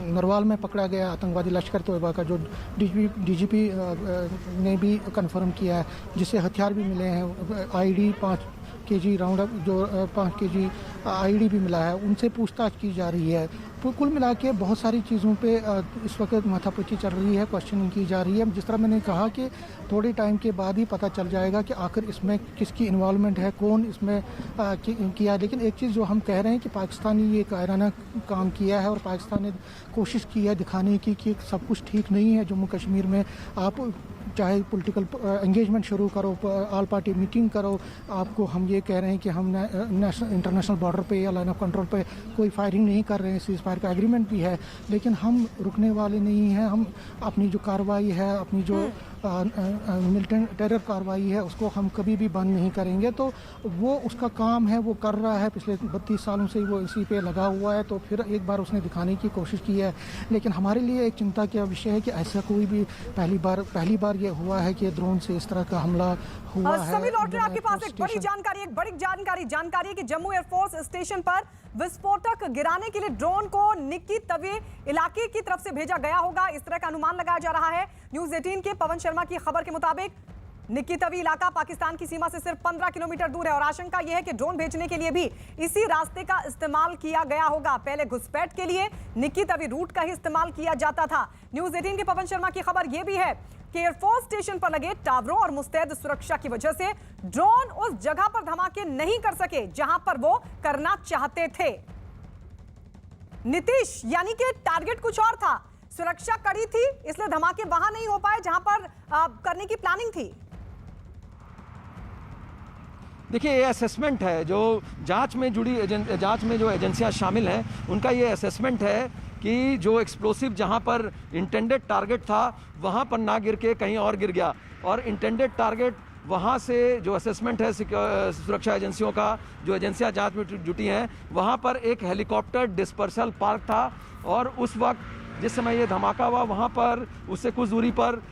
नरवाल में पकड़ा गया आतंकवादी लश्कर तोयबा का जो डीजीपी ने भी कंफर्म किया है, जिससे हथियार भी मिले हैं, आईडी 5 kg राउंड अप जो 5 kg आईडी भी मिला है, उनसे पूछताछ की जा रही है। तो कुल मिला के बहुत सारी चीज़ों पे इस वक्त माथापच्ची चल रही है, क्वेश्चनिंग की जा रही है। जिस तरह मैंने कहा कि थोड़े टाइम के बाद ही पता चल जाएगा कि आखिर इसमें किसकी इन्वॉल्वमेंट है, कौन इसमें किया। लेकिन एक चीज़ जो हम कह रहे हैं कि पाकिस्तानी ये कायराना काम किया है और पाकिस्तान ने कोशिश की है दिखाने की कि सब कुछ ठीक नहीं है जम्मू कश्मीर में। आप चाहे पॉलिटिकल एंगेजमेंट शुरू करो, ऑल पार्टी मीटिंग करो, आपको हम ये कह रहे हैं कि हम इंटरनेशनल बॉर्डर पे या लाइन ऑफ कंट्रोल पे कोई फायरिंग नहीं कर रहे हैं, सीज फायर का एग्रीमेंट भी है, लेकिन हम रुकने वाले नहीं हैं। हम अपनी जो कार्रवाई है, अपनी जो मिलिटेंट टेरर कार्रवाई है उसको हम कभी भी बंद नहीं करेंगे। तो वो उसका काम है, वो कर रहा है, पिछले 32 सालों से वो इसी पे लगा हुआ है। तो फिर एक बार उसने दिखाने की कोशिश की है, लेकिन हमारे लिए एक चिंता का विषय है कि ऐसा कोई भी पहली बार ये हुआ है कि ड्रोन से इस तरह का हमला हुआ है। समीर लौट रहे आपके पास एक बड़ी जानकारी है कि जम्मू एयरफोर्स स्टेशन पर विस्फोटक गिराने के लिए ड्रोन को निक्की तवी इलाके की तरफ से भेजा गया होगा, इस तरह का अनुमान लगाया जा रहा है। न्यूज़ 18 के पवन शर्मा की खबर के मुताबिक निक्की तवी इलाका पाकिस्तान की सीमा से सिर्फ 15 किलोमीटर दूर है और आशंका यह है कि ड्रोन भेजने के लिए भी इसी रास्ते का इस्तेमाल किया गया होगा। पहले घुसपैठ के लिए निक्की तवी रूट का ही इस्तेमाल किया जाता था। न्यूज़ 18 के पवन शर्मा की खबर यह भी है कि एयरफोर्स स्टेशन पर लगे टावरों और मुस्तैद सुरक्षा की वजह से ड्रोन उस जगह पर धमाके नहीं कर सके जहां पर वो करना चाहते थे। नीतीश, यानी कि टारगेट कुछ और था, सुरक्षा कड़ी थी, इसलिए धमाके वहां नहीं हो पाए जहां पर करने की प्लानिंग थी। देखिए, ये असेसमेंट है जो जांच में जो एजेंसियां शामिल हैं उनका ये असेसमेंट है कि जो एक्सप्लोसिव जहां पर इंटेंडेड टारगेट था वहां पर ना गिर के कहीं और गिर गया, और इंटेंडेड टारगेट वहां से जो असेसमेंट है सुरक्षा एजेंसियों का, जो एजेंसियां जांच में जुटी हैं, वहां पर एक हेलीकॉप्टर डिस्पर्सल पार्क था और उस वक्त जिस समय ये धमाका हुआ वहां पर उससे कुछ दूरी पर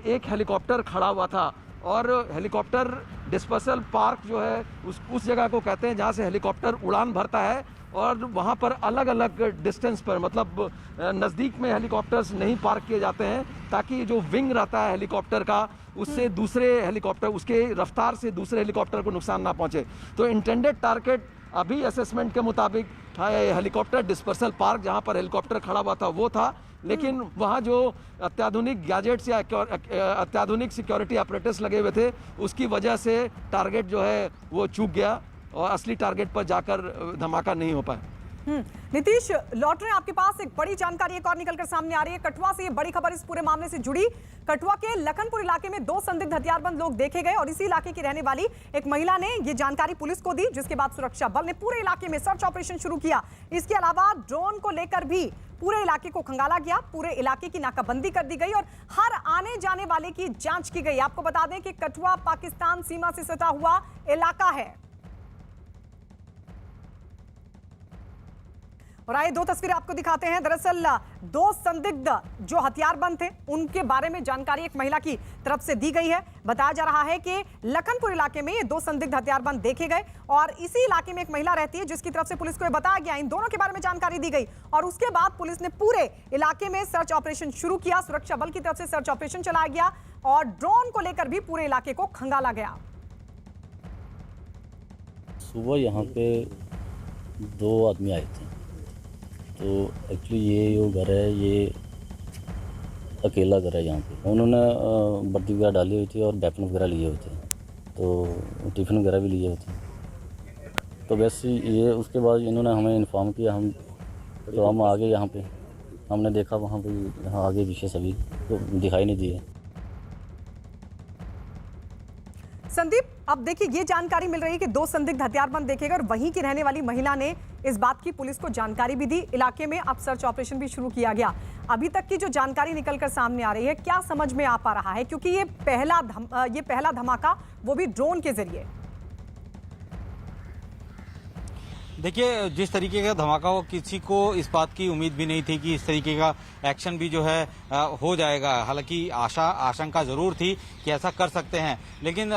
एक हेलीकॉप्टर खड़ा हुआ था। और हेलीकॉप्टर डिस्पर्सल पार्क जो है उस जगह को कहते हैं जहां से हेलीकॉप्टर उड़ान भरता है, और वहां पर अलग अलग डिस्टेंस पर, मतलब नज़दीक में हेलीकॉप्टर्स नहीं पार्क किए जाते हैं ताकि जो विंग रहता है हेलीकॉप्टर का उससे दूसरे हेलीकॉप्टर, उसके रफ्तार से दूसरे हेलीकॉप्टर को नुकसान ना पहुंचे। तो इंटेंडेड टारगेट अभी असेसमेंट के मुताबिक था हेलीकॉप्टर डिस्पर्सल पार्क जहां पर हेलीकॉप्टर खड़ा हुआ था वो था, लेकिन वहाँ जो अत्याधुनिक गैजेट्स या अत्याधुनिक सिक्योरिटी अपरेटस लगे हुए थे उसकी वजह से टारगेट जो है वो चूक गया और असली टारगेट पर जाकर धमाका नहीं हो पाया। नीतीश, लौट रहे हैं आपके पास एक बड़ी जानकारी एक और निकलकर सामने आ रही है। कठुआ से ये बड़ी खबर इस पूरे मामले से जुड़ी। कठुआ के लखनपुर इलाके में 2 संदिग्ध हथियारबंद लोग देखे गए और इसी इलाके की रहने वाली एक महिला ने ये जानकारी पुलिस को दी, जिसके बाद सुरक्षा बल ने पूरे इलाके में सर्च ऑपरेशन शुरू किया। इसके अलावा ड्रोन को लेकर भी पूरे इलाके को खंगाला गया, पूरे इलाके की नाकाबंदी कर दी गई और हर आने जाने वाले की जांच की गई। आपको बता दें कि कठुआ पाकिस्तान सीमा से सटा हुआ इलाका है। और आइए 2 तस्वीरें आपको दिखाते हैं। दरअसल 2 संदिग्ध जो हथियारबंद थे उनके बारे में जानकारी एक महिला की तरफ से दी गई है। बताया जा रहा है कि लखनपुर इलाके में ये 2 संदिग्ध हथियारबंद देखे गए और इसी इलाके में एक महिला रहती है जिसकी तरफ से पुलिस को बताया गया, इन दोनों के बारे में जानकारी दी गई और उसके बाद पुलिस ने पूरे इलाके में सर्च ऑपरेशन शुरू किया। सुरक्षा बल की तरफ से सर्च ऑपरेशन चलाया गया और ड्रोन को लेकर भी पूरे इलाके को खंगाला गया। सुबह यहाँ पे 2 आदमी आए थे, तो एक्चुअली ये जो घर है ये अकेला घर है। यहाँ पे उन्होंने वर्दी वगैरह डाली हुई थी और वेपन वगैरह लिए हुए थे, तो टिफ़िन वगैरह भी लिए हुए थे। तो वैसे ये उसके बाद इन्होंने हमें इन्फॉर्म किया, तो हम आ गए यहाँ पे। हमने देखा वहाँ पे यहाँ आगे पीछे सभी तो दिखाई नहीं दिए। संदीप, अब देखिए ये जानकारी मिल रही है कि 2 संदिग्ध हथियारबंद देखे गए और वहीं की रहने वाली महिला ने इस बात की पुलिस को जानकारी भी दी। इलाके में अब सर्च ऑपरेशन भी शुरू किया गया। अभी तक की जो जानकारी निकलकर सामने आ रही है, क्या समझ में आ पा रहा है, क्योंकि ये पहला धमाका वो भी ड्रोन के जरिए। देखिए, जिस तरीके का धमाका हो, किसी को इस बात की उम्मीद भी नहीं थी कि इस तरीके का एक्शन भी जो है हो जाएगा। हालांकि आशंका जरूर थी कि ऐसा कर सकते हैं, लेकिन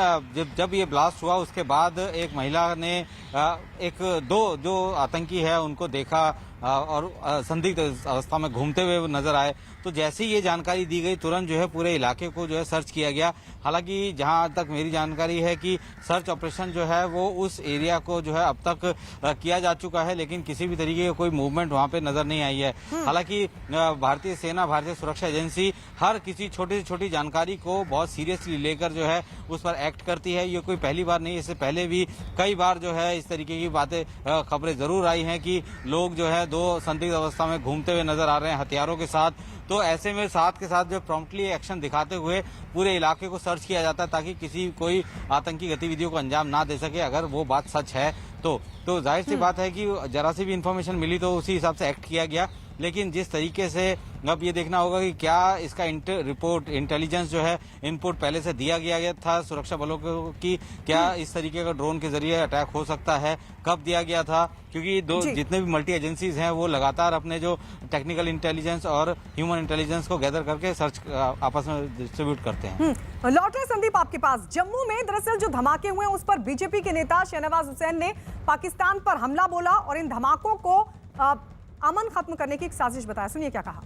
जब ये ब्लास्ट हुआ उसके बाद एक महिला ने दो जो आतंकी है उनको देखा और संदिग्ध अवस्था में घूमते हुए नजर आए। तो जैसे ही ये जानकारी दी गई तुरंत जो है पूरे इलाके को जो है सर्च किया गया। हालांकि जहां तक मेरी जानकारी है कि सर्च ऑपरेशन जो है वो उस एरिया को जो है अब तक किया जा चुका है, लेकिन किसी भी तरीके का कोई मूवमेंट वहां पे नजर नहीं आई है। हालांकि भारतीय सेना, भारतीय सुरक्षा एजेंसी हर किसी छोटी से छोटी जानकारी को बहुत सीरियसली लेकर जो है उस पर एक्ट करती है। ये कोई पहली बार नहीं, इससे पहले भी कई बार जो है इस तरीके की बातें, खबरें जरूर आई हैं कि लोग जो है 2 संदिग्ध अवस्था में घूमते हुए नजर आ रहे हैं हथियारों के साथ। तो ऐसे में साथ के साथ जो प्रॉम्प्टली एक्शन दिखाते हुए पूरे इलाके को सर्च किया जाता है ताकि कोई आतंकी गतिविधियों को अंजाम ना दे सके। अगर वो बात सच है तो जाहिर सी बात है कि जरा सी भी इंफॉर्मेशन मिली तो उसी हिसाब से एक्ट किया गया। लेकिन जिस तरीके से अब ये देखना होगा कि क्या इसका रिपोर्ट इंटेलिजेंस जो है इनपुट पहले से दिया गया था सुरक्षा बलों को कि क्या इस तरीके का ड्रोन के जरिए अटैक हो सकता है, कब दिया गया था, क्योंकि जितने भी मल्टी एजेंसीज हैं वो लगातार अपने जो टेक्निकल इंटेलिजेंस और ह्यूमन इंटेलिजेंस को गैदर करके सर्च आपस में डिस्ट्रीब्यूट करते हैं। लौट रहे संदीप आपके पास। जम्मू में दरअसल जो धमाके हुए उस पर बीजेपी के नेता शहनवाज हुसैन ने पाकिस्तान पर हमला बोला और इन धमाकों को अमन खत्म करने की एक साजिश बताया। सुनिए क्या कहा।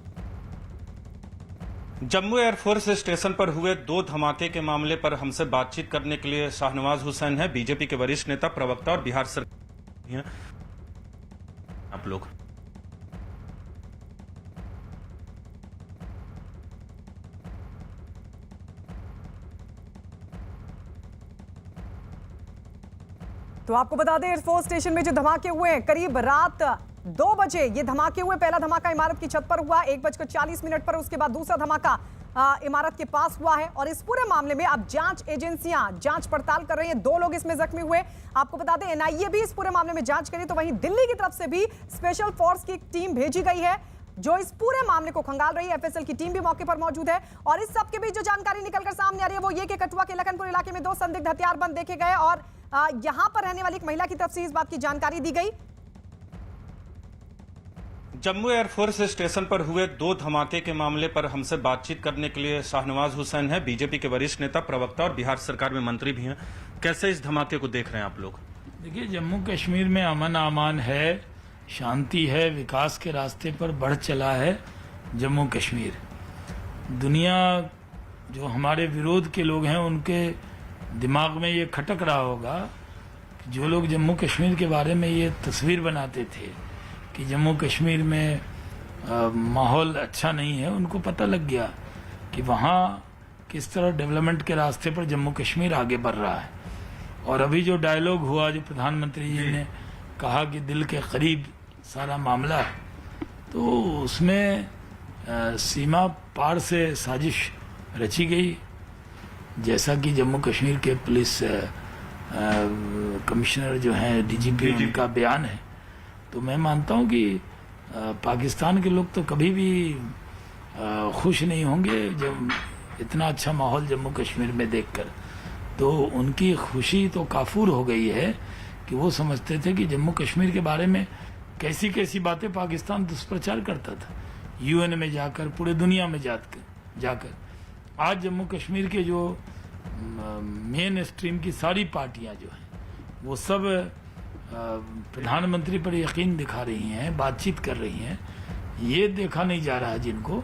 जम्मू एयरफोर्स स्टेशन पर हुए 2 धमाके के मामले पर हमसे बातचीत करने के लिए शाहनवाज हुसैन है, बीजेपी के वरिष्ठ नेता, प्रवक्ता और बिहार सरकार हैं। आप लोग तो आपको बता दें एयरफोर्स स्टेशन में जो धमाके हुए हैं करीब रात 2 बजे ये धमाके हुए। पहला धमाका इमारत की छत पर हुआ 1:40 पर, उसके बाद दूसरा धमाका इमारत के पास हुआ है। और इस पूरे मामले में अब जांच एजेंसियां जांच पड़ताल कर रही हैं। 2 लोग इसमें जख्मी हुए। आपको बता दें एनआईए भी इस पूरे मामले में जांच करी, तो वहीं दिल्ली की तरफ से भी स्पेशल फोर्स की टीम भेजी गई है जो इस पूरे मामले को खंगाल रही है। एफएसएल की टीम भी मौके पर मौजूद है। और इस सब के बीच जो जानकारी निकलकर सामने आ रही है वो ये कि कठुआ के लखनपुर इलाके में 2 संदिग्ध हथियारबंद देखे गए और यहां पर रहने वाली एक महिला की तरफ से इस बात की जानकारी दी गई। जम्मू एयरफोर्स स्टेशन पर हुए 2 धमाके के मामले पर हमसे बातचीत करने के लिए शाहनवाज हुसैन है, बीजेपी के वरिष्ठ नेता, प्रवक्ता और बिहार सरकार में मंत्री भी हैं। कैसे इस धमाके को देख रहे हैं आप लोग? देखिए, जम्मू कश्मीर में अमन अमान है, शांति है, विकास के रास्ते पर बढ़ चला है जम्मू कश्मीर। दुनिया जो हमारे विरोध के लोग हैं उनके दिमाग में ये खटक रहा होगा कि जो लोग जम्मू कश्मीर के बारे में ये तस्वीर बनाते थे कि जम्मू कश्मीर में माहौल अच्छा नहीं है, उनको पता लग गया कि वहाँ किस तरह डेवलपमेंट के रास्ते पर जम्मू कश्मीर आगे बढ़ रहा है। और अभी जो डायलॉग हुआ, जो प्रधानमंत्री जी ने कहा कि दिल के करीब सारा मामला है, तो उसमें सीमा पार से साजिश रची गई। जैसा कि जम्मू कश्मीर के पुलिस कमिश्नर जो हैं डीजीपी, उनका बयान है, तो मैं मानता हूं कि पाकिस्तान के लोग तो कभी भी खुश नहीं होंगे जब इतना अच्छा माहौल जम्मू कश्मीर में देखकर। तो उनकी खुशी तो काफूर हो गई है कि वो समझते थे कि जम्मू कश्मीर के बारे में कैसी कैसी बातें पाकिस्तान दुष्प्रचार करता था, यूएन में जाकर, पूरे दुनिया में जाकर। आज जम्मू कश्मीर के जो मेन स्ट्रीम की सारी पार्टियां जो हैं वो सब प्रधानमंत्री पर यकीन दिखा रही हैं, बातचीत कर रही हैं। ये देखा नहीं जा रहा जिनको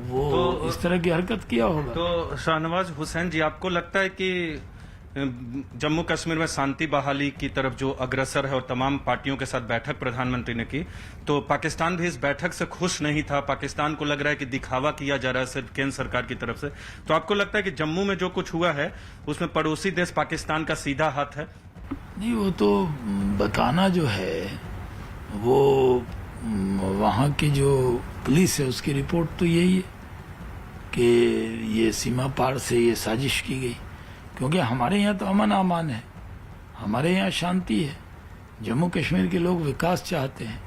वो तो इस तरह की हरकत किया होगा। तो शाहनवाज हुसैन जी, आपको लगता है कि जम्मू कश्मीर में शांति बहाली की तरफ जो अग्रसर है और तमाम पार्टियों के साथ बैठक प्रधानमंत्री ने की, तो पाकिस्तान भी इस बैठक से खुश नहीं था? पाकिस्तान को लग रहा है कि दिखावा किया जा रहा है सिर्फ केंद्र सरकार की तरफ से। तो आपको लगता है कि जम्मू में जो कुछ हुआ है उसमें पड़ोसी देश पाकिस्तान का सीधा हाथ है? नहीं, वो तो बताना जो है वो वहाँ की जो पुलिस है उसकी रिपोर्ट तो यही है कि ये सीमा पार से ये साजिश की गई, क्योंकि हमारे यहाँ तो अमन अमान है, हमारे यहाँ शांति है। जम्मू कश्मीर के लोग विकास चाहते हैं,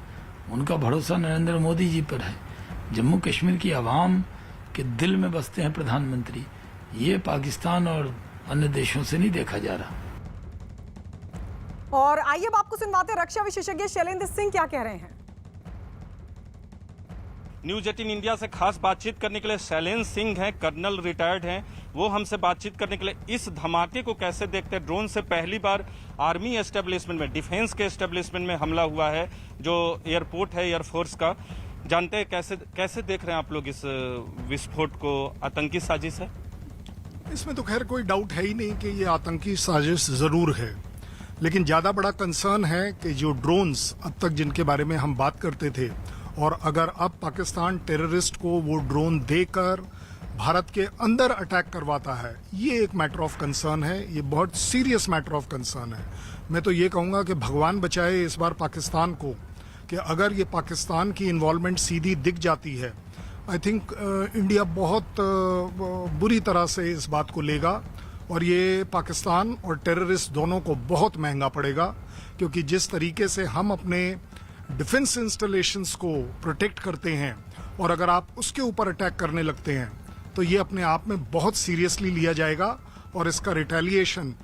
उनका भरोसा नरेंद्र मोदी जी पर है। जम्मू कश्मीर की आवाम के दिल में बसते हैं प्रधानमंत्री। ये पाकिस्तान और अन्य देशों से नहीं देखा जा रहा। और आइए अब आपको सुनवाते हैं रक्षा विशेषज्ञ शैलेंद्र सिंह क्या कह रहे हैं। न्यूज 18 इंडिया से खास बातचीत करने के लिए शैलेंद्र सिंह हैं, कर्नल रिटायर्ड हैं। वो हमसे बातचीत करने के लिए इस धमाके को कैसे देखते हैं। ड्रोन से पहली बार आर्मी एस्टेब्लिशमेंट में, डिफेंस के एस्टेब्लिशमेंट में हमला हुआ है, जो एयरपोर्ट है एयरफोर्स का। जानते हैं कैसे देख रहे हैं आप लोग इस विस्फोट को? आतंकी साजिश है? इसमें तो खैर कोई डाउट है ही नहीं कि ये आतंकी साजिश जरूर है, लेकिन ज्यादा बड़ा कंसर्न है कि जो ड्रोन्स अब तक जिनके बारे में हम बात करते थे, और अगर अब पाकिस्तान टेररिस्ट को वो ड्रोन देकर भारत के अंदर अटैक करवाता है, ये एक मैटर ऑफ कंसर्न है। ये बहुत सीरियस मैटर ऑफ कंसर्न है। मैं तो ये कहूँगा कि भगवान बचाए इस बार पाकिस्तान को, कि अगर ये पाकिस्तान की इन्वॉल्वमेंट सीधी दिख जाती है, आई थिंक इंडिया बहुत बुरी तरह से इस बात को लेगा और ये पाकिस्तान और टेररिस्ट दोनों को बहुत महंगा पड़ेगा। क्योंकि जिस तरीके से हम अपने डिफेंस इंस्टॉलेशंस को प्रोटेक्ट करते हैं और अगर आप उसके ऊपर अटैक करने लगते हैं तो ये अपने आप में बहुत सीरियसली लिया जाएगा और इसका रिटेलिएशन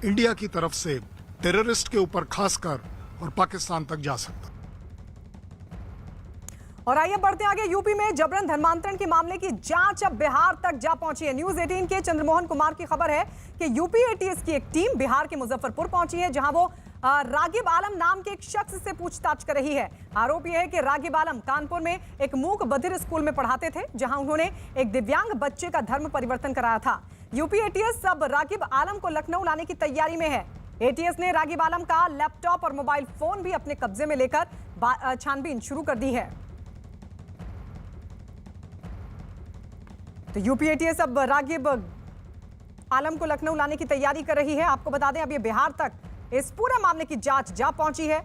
इंडिया की तरफ से टेररिस्ट के ऊपर खासकर और पाकिस्तान तक जा सकता। और आइए बढ़ते आगे। यूपी में जबरन धर्मांतरण के मामले की जांच अब बिहार तक जा पहुंची है। न्यूज 18 के चंद्रमोहन कुमार की खबर है कि यूपी एटीएस की एक टीम बिहार के मुजफ्फरपुर पहुंची है, जहां वो रागिब आलम नाम के एक शख्स से पूछताछ कर रही है। आरोप यह है कि रागिब आलम कानपुर में एक मूक बधिर स्कूल में पढ़ाते थे, जहां उन्होंने एक दिव्यांग बच्चे का धर्म परिवर्तन कराया था। यूपी एटीएस अब रागिब आलम को लखनऊ लाने की तैयारी में है। एटीएस ने रागिब आलम का लैपटॉप और मोबाइल फोन भी अपने कब्जे में लेकर छानबीन शुरू कर दी है। तो यूपी एटीएस अब रागिब आलम को लखनऊ लाने की तैयारी कर रही है। आपको बता दें अब ये बिहार तक इस पूरे मामले की जांच जा पहुंची है।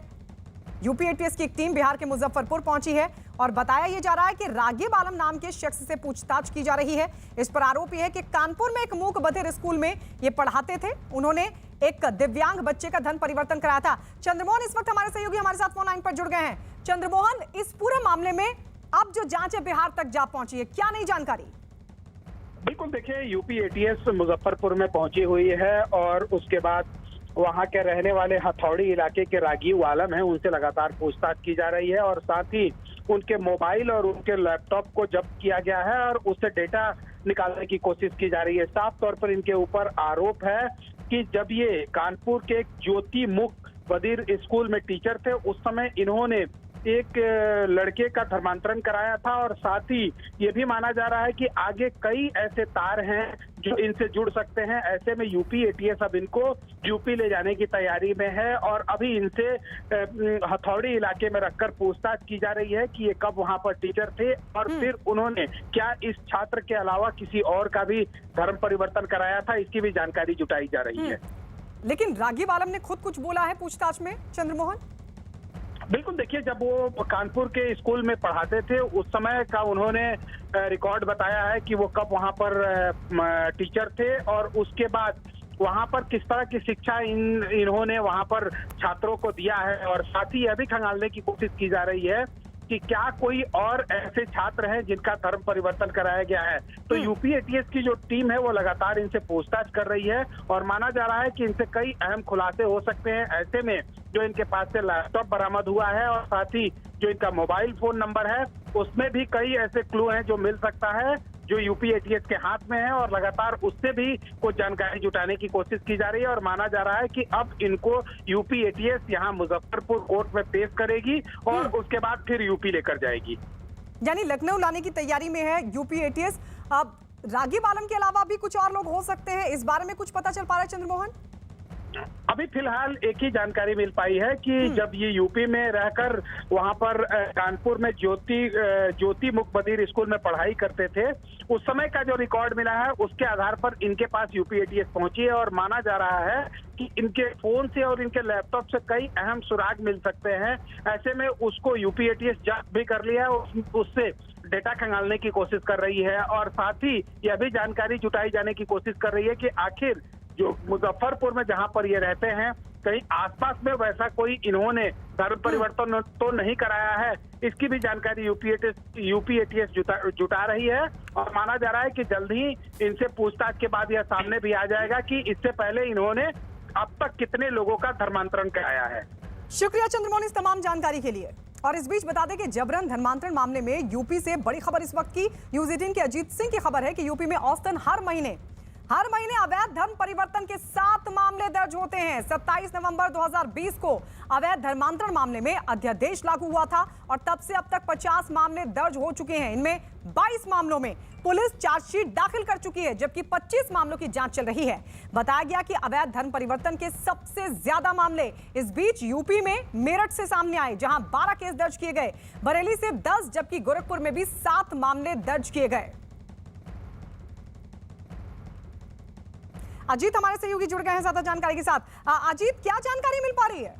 यूपी एटीएस की एक टीम बिहार के मुजफ्फरपुर पहुंची है और बताया यह जा रहा है कि रागिब आलम नाम के शख्स से पूछताछ की जा रही है। इस पर आरोप यह है कि कानपुर में एक मूक बधिर स्कूल में ये पढ़ाते थे। उन्होंने एक दिव्यांग बच्चे का धर्म परिवर्तन कराया था। चंद्रमोहन इस वक्त हमारे सहयोगी हमारे साथ फोन लाइन पर जुड़ गए हैं। चंद्रमोहन, इस पूरे मामले में अब जो जांच है बिहार तक जा पहुंची है, क्या नई जानकारी? बिल्कुल, देखिए यूपी एटीएस मुजफ्फरपुर में पहुंची हुई है और उसके बाद वहां के रहने वाले हथौड़ी इलाके के रागिब आलम हैं, उनसे लगातार पूछताछ की जा रही है और साथ ही उनके मोबाइल और उनके लैपटॉप को जब्त किया गया है और उससे डेटा निकालने की कोशिश की जा रही है। साफ तौर पर इनके ऊपर आरोप है कि जब ये कानपुर के एक ज्योति मुख बधिर स्कूल में टीचर थे, उस समय इन्होंने एक लड़के का धर्मांतरण कराया था और साथ ही ये भी माना जा रहा है कि आगे कई ऐसे तार हैं जो इनसे जुड़ सकते हैं। ऐसे में यूपी एटीएस अब इनको यूपी ले जाने की तैयारी में है और अभी इनसे हथौड़ी इलाके में रखकर पूछताछ की जा रही है कि ये कब वहां पर टीचर थे और फिर उन्होंने क्या इस छात्र के अलावा किसी और का भी धर्म परिवर्तन कराया था, इसकी भी जानकारी जुटाई जा रही है। लेकिन रागिब आलम ने खुद कुछ बोला है पूछताछ में, चंद्रमोहन? बिल्कुल, देखिए जब वो कानपुर के स्कूल में पढ़ाते थे उस समय का उन्होंने रिकॉर्ड बताया है कि वो कब वहां पर टीचर थे और उसके बाद वहां पर किस तरह की शिक्षा इन्होंने वहां पर छात्रों को दिया है और साथ ही यह भी खंगालने की कोशिश की जा रही है कि क्या कोई और ऐसे छात्र हैं जिनका धर्म परिवर्तन कराया गया है। तो यूपी एटीएस की जो टीम है वो लगातार इनसे पूछताछ कर रही है और माना जा रहा है कि इनसे कई अहम खुलासे हो सकते हैं। ऐसे में जो इनके पास से लैपटॉप बरामद हुआ है और साथ ही जो इनका मोबाइल फोन नंबर है उसमें भी कई ऐसे क्लू हैं जो मिल सकता है जो यूपी एटीएस के हाथ में है और लगातार उससे भी कुछ जानकारी जुटाने की कोशिश की जा रही है और माना जा रहा है कि अब इनको यूपी एटीएस यहाँ मुजफ्फरपुर कोर्ट में पेश करेगी और उसके बाद फिर यूपी लेकर जाएगी। यानी लखनऊ लाने की तैयारी में है यूपी एटीएस। अब रागिब आलम के अलावा भी कुछ और लोग हो सकते हैं, इस बारे में कुछ पता चल पा रहा है चंद्रमोहन? अभी फिलहाल एक ही जानकारी मिल पाई है कि जब ये यूपी में रहकर वहां पर कानपुर में ज्योति मुख बधिर स्कूल में पढ़ाई करते थे, उस समय का जो रिकॉर्ड मिला है उसके आधार पर इनके पास यूपी एटीएस पहुंची है और माना जा रहा है कि इनके फोन से और इनके लैपटॉप से कई अहम सुराग मिल सकते हैं। ऐसे में उसको यूपी एटीएस जांच भी कर लिया है, उससे डेटा खंगालने की कोशिश कर रही है और साथ ही यह भी जानकारी जुटाई जाने की कोशिश कर रही है कि आखिर जो मुजफ्फरपुर में जहां पर ये रहते हैं कहीं आसपास में वैसा कोई इन्होंने धर्म परिवर्तन तो नहीं कराया है। इसकी भी जानकारी यूपी एटीएस जुटा रही है और माना जा रहा है कि जल्द ही इनसे पूछताछ के बाद यह सामने भी आ जाएगा कि इससे पहले इन्होंने अब तक कितने लोगों का धर्मांतरण कराया है। शुक्रिया चंद्रमोहन इस तमाम जानकारी के लिए। और इस बीच बता दें कि जबरन धर्मांतरण मामले में यूपी से बड़ी खबर इस वक्त की न्यूज 18 के अजीत सिंह की खबर है कि यूपी में औसतन हर महीने अवैध धर्म परिवर्तन के 7 मामले दर्ज होते हैं। 27 नवंबर 2020 को अवैध धर्मांतरण मामले में अध्यादेश लागू हुआ था और तब से अब तक 50 मामले दर्ज हो चुके हैं। इनमें 22 मामलों में पुलिस चार्जशीट दाखिल कर चुकी है, जबकि 25 मामलों की जांच चल रही है। बताया गया कि अवैध धर्म परिवर्तन के सबसे ज्यादा मामले इस बीच यूपी में मेरठ से सामने आए, जहां 12 केस दर्ज किए गए। बरेली से 10 जबकि गोरखपुर में भी 7 मामले दर्ज किए गए। अजीत हमारे सहयोगी जुड़ गए हैं ज्यादा जानकारी के साथ। अजीत, क्या जानकारी मिल पा रही है?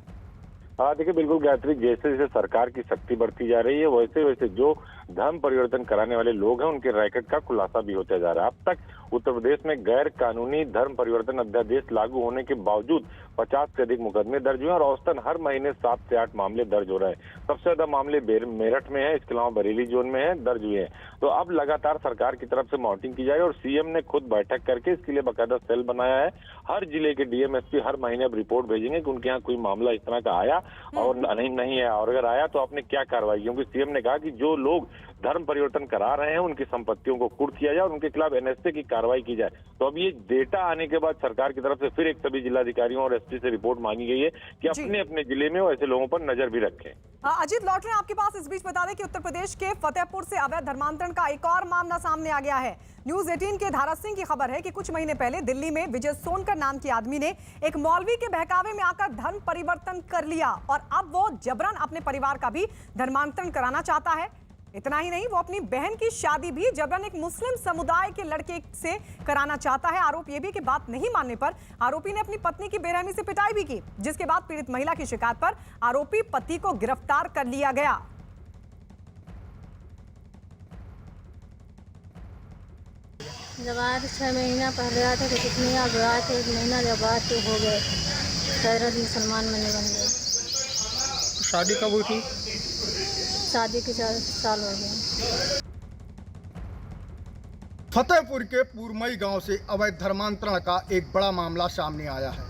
हाँ देखिए, बिल्कुल गायत्री, जैसे जैसे सरकार की शक्ति बढ़ती जा रही है वैसे वैसे जो धर्म परिवर्तन कराने वाले लोग हैं उनके रैकेट का खुलासा भी होता जा रहा है। अब तक उत्तर प्रदेश में गैर कानूनी धर्म परिवर्तन अध्यादेश लागू होने के बावजूद 50 से अधिक मुकदमे दर्ज हुए और औसतन हर महीने 7 से 8 मामले दर्ज हो रहे हैं। सबसे ज्यादा मामले मेरठ में है, इसके अलावा बरेली जोन में है, दर्ज हुए हैं। तो अब लगातार सरकार की तरफ से मॉनिटरिंग की जाए और सीएम ने खुद बैठक करके इसके लिए बाकायदा सेल बनाया है। हर जिले के डीएम एसपी हर महीने अब रिपोर्ट भेजेंगे कि उनके यहाँ कोई मामला इस तरह का आया और नहीं है, और अगर आया तो आपने क्या कार्रवाई की। क्योंकि सीएम ने कहा कि जो लोग धर्म परिवर्तन करा रहे हैं उनकी संपत्तियों को कुर्क किया जाए और उनके खिलाफ एनएसए की कार्रवाई की जाए। तो अब ये डेटा आने के बाद सरकार की तरफ से फिर एक सभी जिलाधिकारियों और एसपी से रिपोर्ट मांगी गई है कि अपने अपने जिले में वो ऐसे लोगों पर नजर भी रखें। अजीत लौट रहे हैं आपके पास। इस बीच बता दें कि उत्तर प्रदेश के फतेहपुर से अवैध धर्मांतरण का एक और मामला सामने आ गया है। न्यूज 18 के धारा सिंह की खबर है कि कुछ महीने पहले दिल्ली में विजय सोनकर नाम के आदमी ने एक मौलवी के बहकावे में आकर धर्म परिवर्तन कर लिया और अब वो जबरन अपने परिवार का भी धर्मांतरण कराना चाहता है। इतना ही नहीं, वो अपनी बहन की शादी भी जबरन एक मुस्लिम समुदाय के लड़के से कराना चाहता है। आरोप यह भी कि बात नहीं मानने पर आरोपी ने अपनी पत्नी की बेरहमी से पिटाई भी की, जिसके बाद पीड़ित महिला की शिकायत पर आरोपी पति को गिरफ्तार कर लिया गया। जब आए थे 6 महीना पहले आए थे, तो कितनी आग आए थे, 1 महीना जब आए तो हो गए, 13 दिन मुसलमान में नहीं बन गए। शादी कब हुई थी? शादी के 4 साल हो गए। फतेहपुर के पूर्वमई गांव से अवैध धर्मांतरण का एक बड़ा मामला सामने आया है।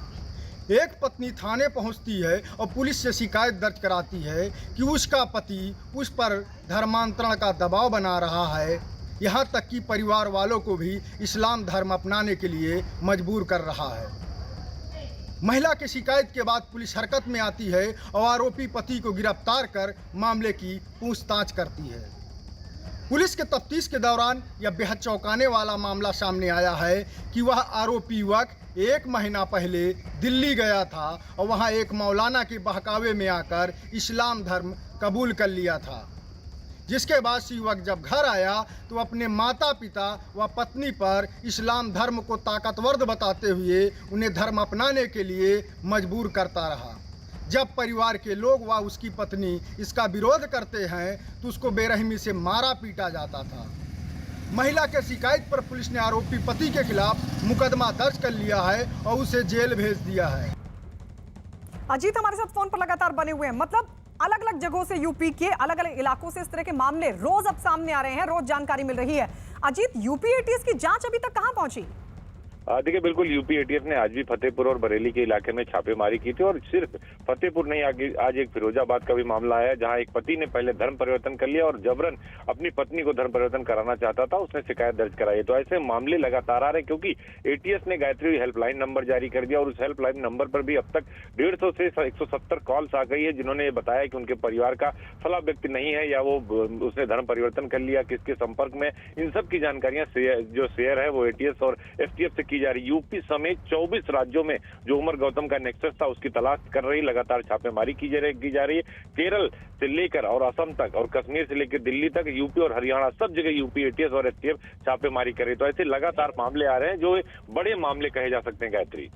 एक पत्नी थाने पहुंचती है और पुलिस से शिकायत दर्ज कराती है कि उसका पति उस पर धर्मांतरण का दबाव बना रहा है, यहाँ तक कि परिवार वालों को भी इस्लाम धर्म अपनाने के लिए मजबूर कर रहा है। महिला की शिकायत के बाद पुलिस हरकत में आती है और आरोपी पति को गिरफ्तार कर मामले की पूछताछ करती है। पुलिस के तफ्तीश के दौरान यह बेहद चौंकाने वाला मामला सामने आया है कि वह आरोपी युवक 1 महीना पहले दिल्ली गया था और वहां एक मौलाना के बहकावे में आकर इस्लाम धर्म कबूल कर लिया था। जिसके बाद युवक जब घर आया तो अपने माता पिता व पत्नी पर इस्लाम धर्म को ताकतवर बताते हुए उन्हें धर्म अपनाने के लिए मजबूर करता रहा। जब परिवार के लोग व उसकी पत्नी इसका विरोध करते हैं तो उसको बेरहमी से मारा पीटा जाता था। महिला के शिकायत पर पुलिस ने आरोपी पति के खिलाफ मुकदमा दर्ज कर लिया है और उसे जेल भेज दिया है। अजीत हमारे साथ फोन पर लगातार बने हुए हैं। मतलब अलग अलग जगहों से, यूपी के अलग अलग इलाकों से इस तरह के मामले रोज अब सामने आ रहे हैं, रोज जानकारी मिल रही है। अजीत, यूपी एटीएस की जांच अभी तक कहां पहुंची? देखिए, बिल्कुल यूपी एटीएस ने आज भी फतेहपुर और बरेली के इलाके में छापेमारी की थी और सिर्फ फतेहपुर नहीं, आज एक फिरोजाबाद का भी मामला आया जहां एक पति ने पहले धर्म परिवर्तन कर लिया और जबरन अपनी पत्नी को धर्म परिवर्तन कराना चाहता था, उसने शिकायत दर्ज कराई। तो ऐसे मामले लगातार आ रहे क्योंकि एटीएस ने गायत्री हेल्पलाइन नंबर जारी कर दिया और उस हेल्पलाइन नंबर पर भी अब तक 150 से 170 कॉल्स आ गई है जिन्होंने ये बताया कि उनके परिवार का फला व्यक्ति नहीं है या वो उसने धर्म परिवर्तन कर लिया, किसके संपर्क में। इन सब की जानकारियां जो शेयर है वो एटीएस और एसटीएफ से की जा रही। यूपी समेत 24 राज्यों में जो उमर गौतम का नेक्सस था उसकी तलाश कर रही, लगातार छापेमारी की जा रही है। केरल से लेकर और असम तक और कश्मीर से लेकर दिल्ली तक, यूपी और हरियाणा सब जगह यूपी एटीएस और एसटीएफ छापेमारी कर रही। तो ऐसे लगातार मामले आ रहे हैं जो बड़े मामले कहे जा सकते हैं। गायत्री,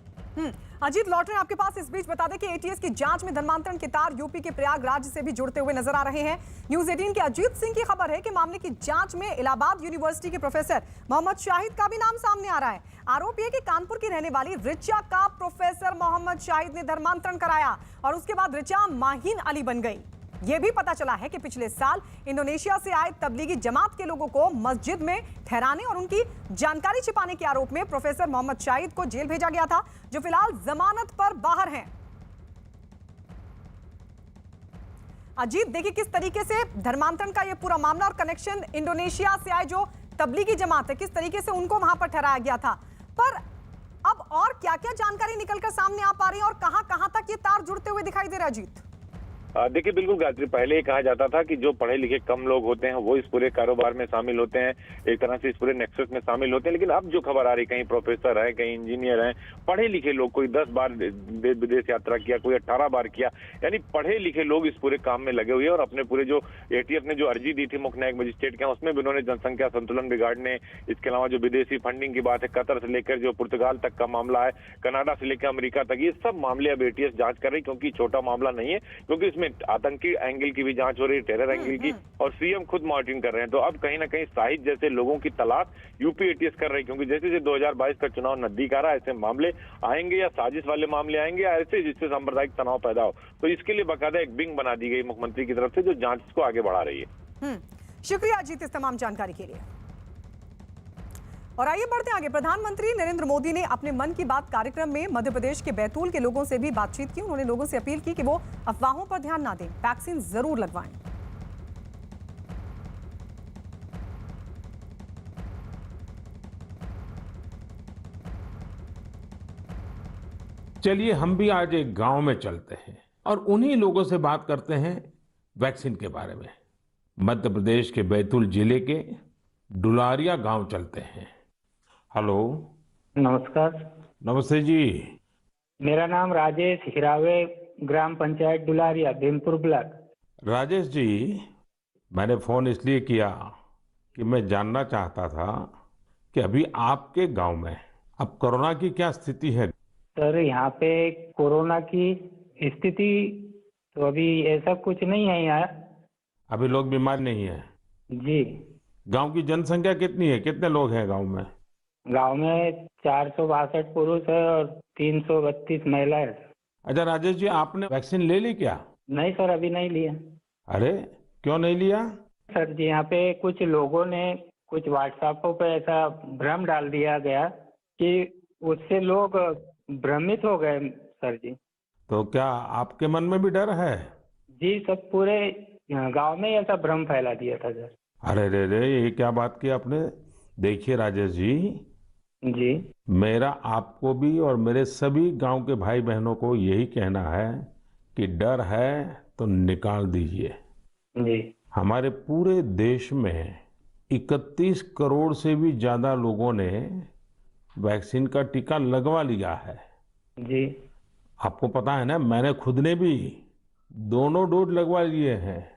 अजीत लौट रहे हैं आपके पास। इस बीच बता दें कि एटीएस की जांच में धर्मांतरण के तार यूपी के प्रयागराज से भी जुड़ते हुए नजर आ रहे हैं। न्यूज 18 के अजीत सिंह की खबर है कि मामले की जांच में इलाहाबाद यूनिवर्सिटी के प्रोफेसर मोहम्मद शाहिद का भी नाम सामने आ रहा है। आरोप यह कि कानपुर की रहने वाली ऋचा का प्रोफेसर मोहम्मद शाहिद ने धर्मांतरण कराया और उसके बाद ऋचा माहीन अली बन गई। यह भी पता चला है कि पिछले साल इंडोनेशिया से आए तबलीगी जमात के लोगों को मस्जिद में ठहराने और उनकी जानकारी छिपाने के आरोप में प्रोफेसर मोहम्मद शाहिद को जेल भेजा गया था, जो फिलहाल जमानत पर बाहर हैं। अजीत, देखिए किस तरीके से धर्मांतरण का यह पूरा मामला और कनेक्शन इंडोनेशिया से आए जो तबलीगी जमात है, किस तरीके से उनको वहां पर ठहराया गया था। पर अब और क्या क्या जानकारी निकलकर सामने आ पा रही है और कहां तक ये तार जुड़ते हुए दिखाई दे रहा है? अजीत, देखिए, बिल्कुल गायत्री, पहले ये कहा जाता था कि जो पढ़े लिखे कम लोग होते हैं वो इस पूरे कारोबार में शामिल होते हैं, एक तरह से इस पूरे नेक्सस में शामिल होते हैं। लेकिन अब जो खबर आ रही, कहीं प्रोफेसर है, कहीं इंजीनियर हैं, पढ़े लिखे लोग, कोई 10 बार विदेश यात्रा किया, कोई 18 बार किया, यानी पढ़े लिखे लोग इस पूरे काम में लगे हुए हैं। और अपने पूरे जो एटीएफ ने जो अर्जी दी थी मुख्य न्यायिक मजिस्ट्रेट के, उसमें भी उन्होंने जनसंख्या संतुलन बिगाड़ने, इसके अलावा जो विदेशी फंडिंग की बात है, कतर से लेकर जो पुर्तगाल तक का मामला है, कनाडा से लेकर अमेरिका तक, ये सब मामले अब एटीएस जांच कर रही, क्योंकि छोटा मामला नहीं है, क्योंकि इसमें जिसमें आतंकी एंगल की भी जांच हो रही है, टेरर एंगल की, और सीएम खुद मॉनिटरिंग कर रहे हैं। तो अब कहीं ना कहीं साहिद जैसे लोगों की तलाश यूपी एटीएस कर रही है, क्योंकि जैसे 2022 का चुनाव नजदीक आ रहा है, ऐसे मामले आएंगे या साजिश वाले मामले आएंगे या ऐसे जिससे सांप्रदायिक तनाव पैदा हो, तो इसके लिए बाकायदा एक विंग बना दी गई मुख्यमंत्री की तरफ से, जो जांच को आगे बढ़ा रही है। शुक्रिया अजीत इस तमाम जानकारी के लिए। और आइए बढ़ते आगे। प्रधानमंत्री नरेंद्र मोदी ने अपने मन की बात कार्यक्रम में मध्य प्रदेश के बैतूल के लोगों से भी बातचीत की। उन्होंने लोगों से अपील की कि वो अफवाहों पर ध्यान ना दें, वैक्सीन जरूर लगवाएं। चलिए हम भी आज एक गांव में चलते हैं और उन्हीं लोगों से बात करते हैं वैक्सीन के बारे में। मध्य प्रदेश के बैतूल जिले के डुलारिया गांव चलते हैं। हेलो, नमस्कार। नमस्ते जी। मेरा नाम राजेश हिरावे, ग्राम पंचायत डुलारिया, भीमपुर ब्लॉक। राजेश जी, मैंने फोन इसलिए किया कि मैं जानना चाहता था कि अभी आपके गांव में अब कोरोना की क्या स्थिति है। सर, यहाँ पे कोरोना की स्थिति तो अभी ऐसा कुछ नहीं है यहाँ। अभी लोग बीमार नहीं है जी। गांव की जनसंख्या कितनी है, कितने लोग हैं गांव में? गांव में 462 पुरुष है और 332 महिलाएं। अच्छा राजेश जी, आपने वैक्सीन ले ली क्या? नहीं सर, अभी नहीं लिया। अरे क्यों नहीं लिया? सर जी, यहाँ पे कुछ लोगों ने कुछ व्हाट्सएप पे ऐसा भ्रम डाल दिया गया कि उससे लोग भ्रमित हो गए सर जी। तो क्या आपके मन में भी डर है? जी, सब पूरे गांव में ऐसा भ्रम फैला दिया था सर। अरे रे रे, ये क्या बात की आपने। देखिए राजेश जी, मेरा आपको भी और मेरे सभी गांव के भाई बहनों को यही कहना है कि डर है तो निकाल दीजिए जी। हमारे पूरे देश में 31 करोड़ से भी ज्यादा लोगों ने वैक्सीन का टीका लगवा लिया है जी। आपको पता है ना, मैंने खुद ने भी दोनों डोज लगवा लिए हैं।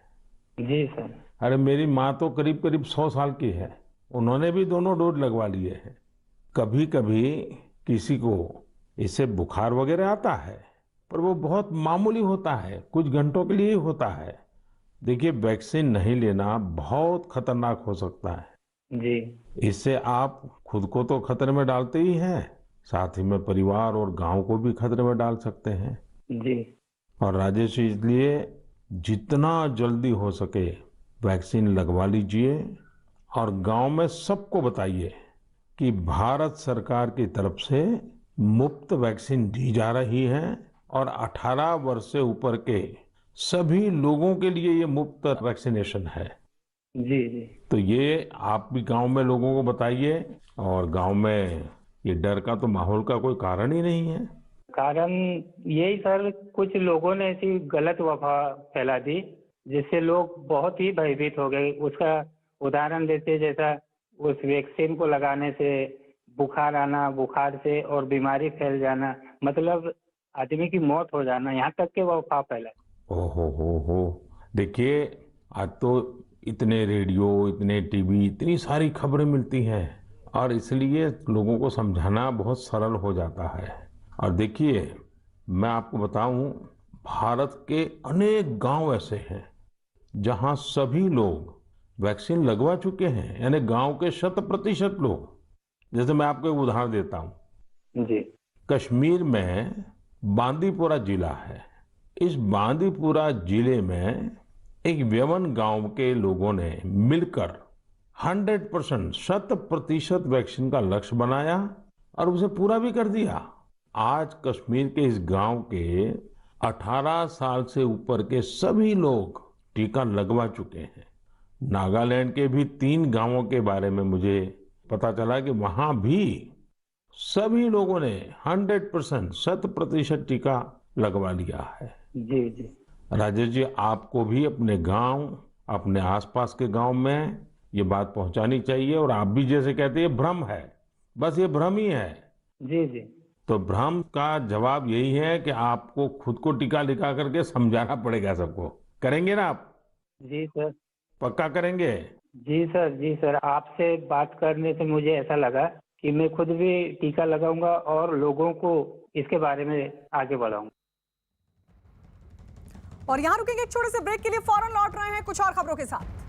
जी सर। अरे मेरी माँ तो करीब करीब 100 साल की है, उन्होंने भी दोनों डोज लगवा लिए हैं। कभी कभी किसी को इससे बुखार वगैरह आता है, पर वो बहुत मामूली होता है, कुछ घंटों के लिए ही होता है। देखिए, वैक्सीन नहीं लेना बहुत खतरनाक हो सकता है जी। इससे आप खुद को तो खतरे में डालते ही हैं, साथ ही में परिवार और गांव को भी खतरे में डाल सकते हैं जी। और राजेश, इसलिए जितना जल्दी हो सके वैक्सीन लगवा लीजिए और गांव में सबको बताइए कि भारत सरकार की तरफ से मुफ्त वैक्सीन दी जा रही है और 18 वर्ष से ऊपर के सभी लोगों के लिए ये मुफ्त वैक्सीनेशन है। जी जी। तो ये आप भी गांव में लोगों को बताइए और गांव में ये डर का तो माहौल का कोई कारण ही नहीं है। कारण यही सर, कुछ लोगों ने ऐसी गलत अफवाह फैला दी जिससे लोग बहुत ही भयभीत हो गए। उसका उदाहरण देते, जैसा उस वैक्सीन को लगाने से बुखार आना, बुखार से और बीमारी फैल जाना, मतलब आदमी की मौत हो जाना, यहाँ तक के वो अफवाह फैला। हो देखिए, आज तो इतने रेडियो, इतने टीवी, इतनी सारी खबरें मिलती हैं और इसलिए लोगों को समझाना बहुत सरल हो जाता है। और देखिए, मैं आपको बताऊं, भारत के अनेक गांव ऐसे हैं जहां सभी लोग वैक्सीन लगवा चुके हैं, यानी गांव के 100% लोग। जैसे मैं आपको एक उदाहरण देता हूं जी। कश्मीर में बांदीपुरा जिला है। इस बांदीपुरा जिले में एक व्यवन गांव के लोगों ने मिलकर 100% वैक्सीन का लक्ष्य बनाया और उसे पूरा भी कर दिया। आज कश्मीर के इस गांव के 18 साल से ऊपर के सभी लोग टीका लगवा चुके हैं। नागालैंड के भी 3 गांवों के बारे में मुझे पता चला कि वहां भी सभी लोगों ने 100% टीका लगवा लिया है। जी जी। राजेश जी, आपको भी अपने गांव, अपने आसपास के गांव में ये बात पहुंचानी चाहिए। और आप भी जैसे कहते हैं, भ्रम है, बस ये भ्रम ही है। जी जी। तो भ्रम का जवाब यही है कि आपको खुद को टीका लिखा करके समझाना पड़ेगा सबको। करेंगे ना आप? जी सर। पक्का करेंगे? जी सर, जी सर। आपसे बात करने से मुझे ऐसा लगा कि मैं खुद भी टीका लगाऊंगा और लोगों को इसके बारे में आगे बढ़ाऊंगा। और यहाँ रुकेंगे एक छोटे से ब्रेक के लिए, फौरन लौट रहे हैं कुछ और खबरों के साथ।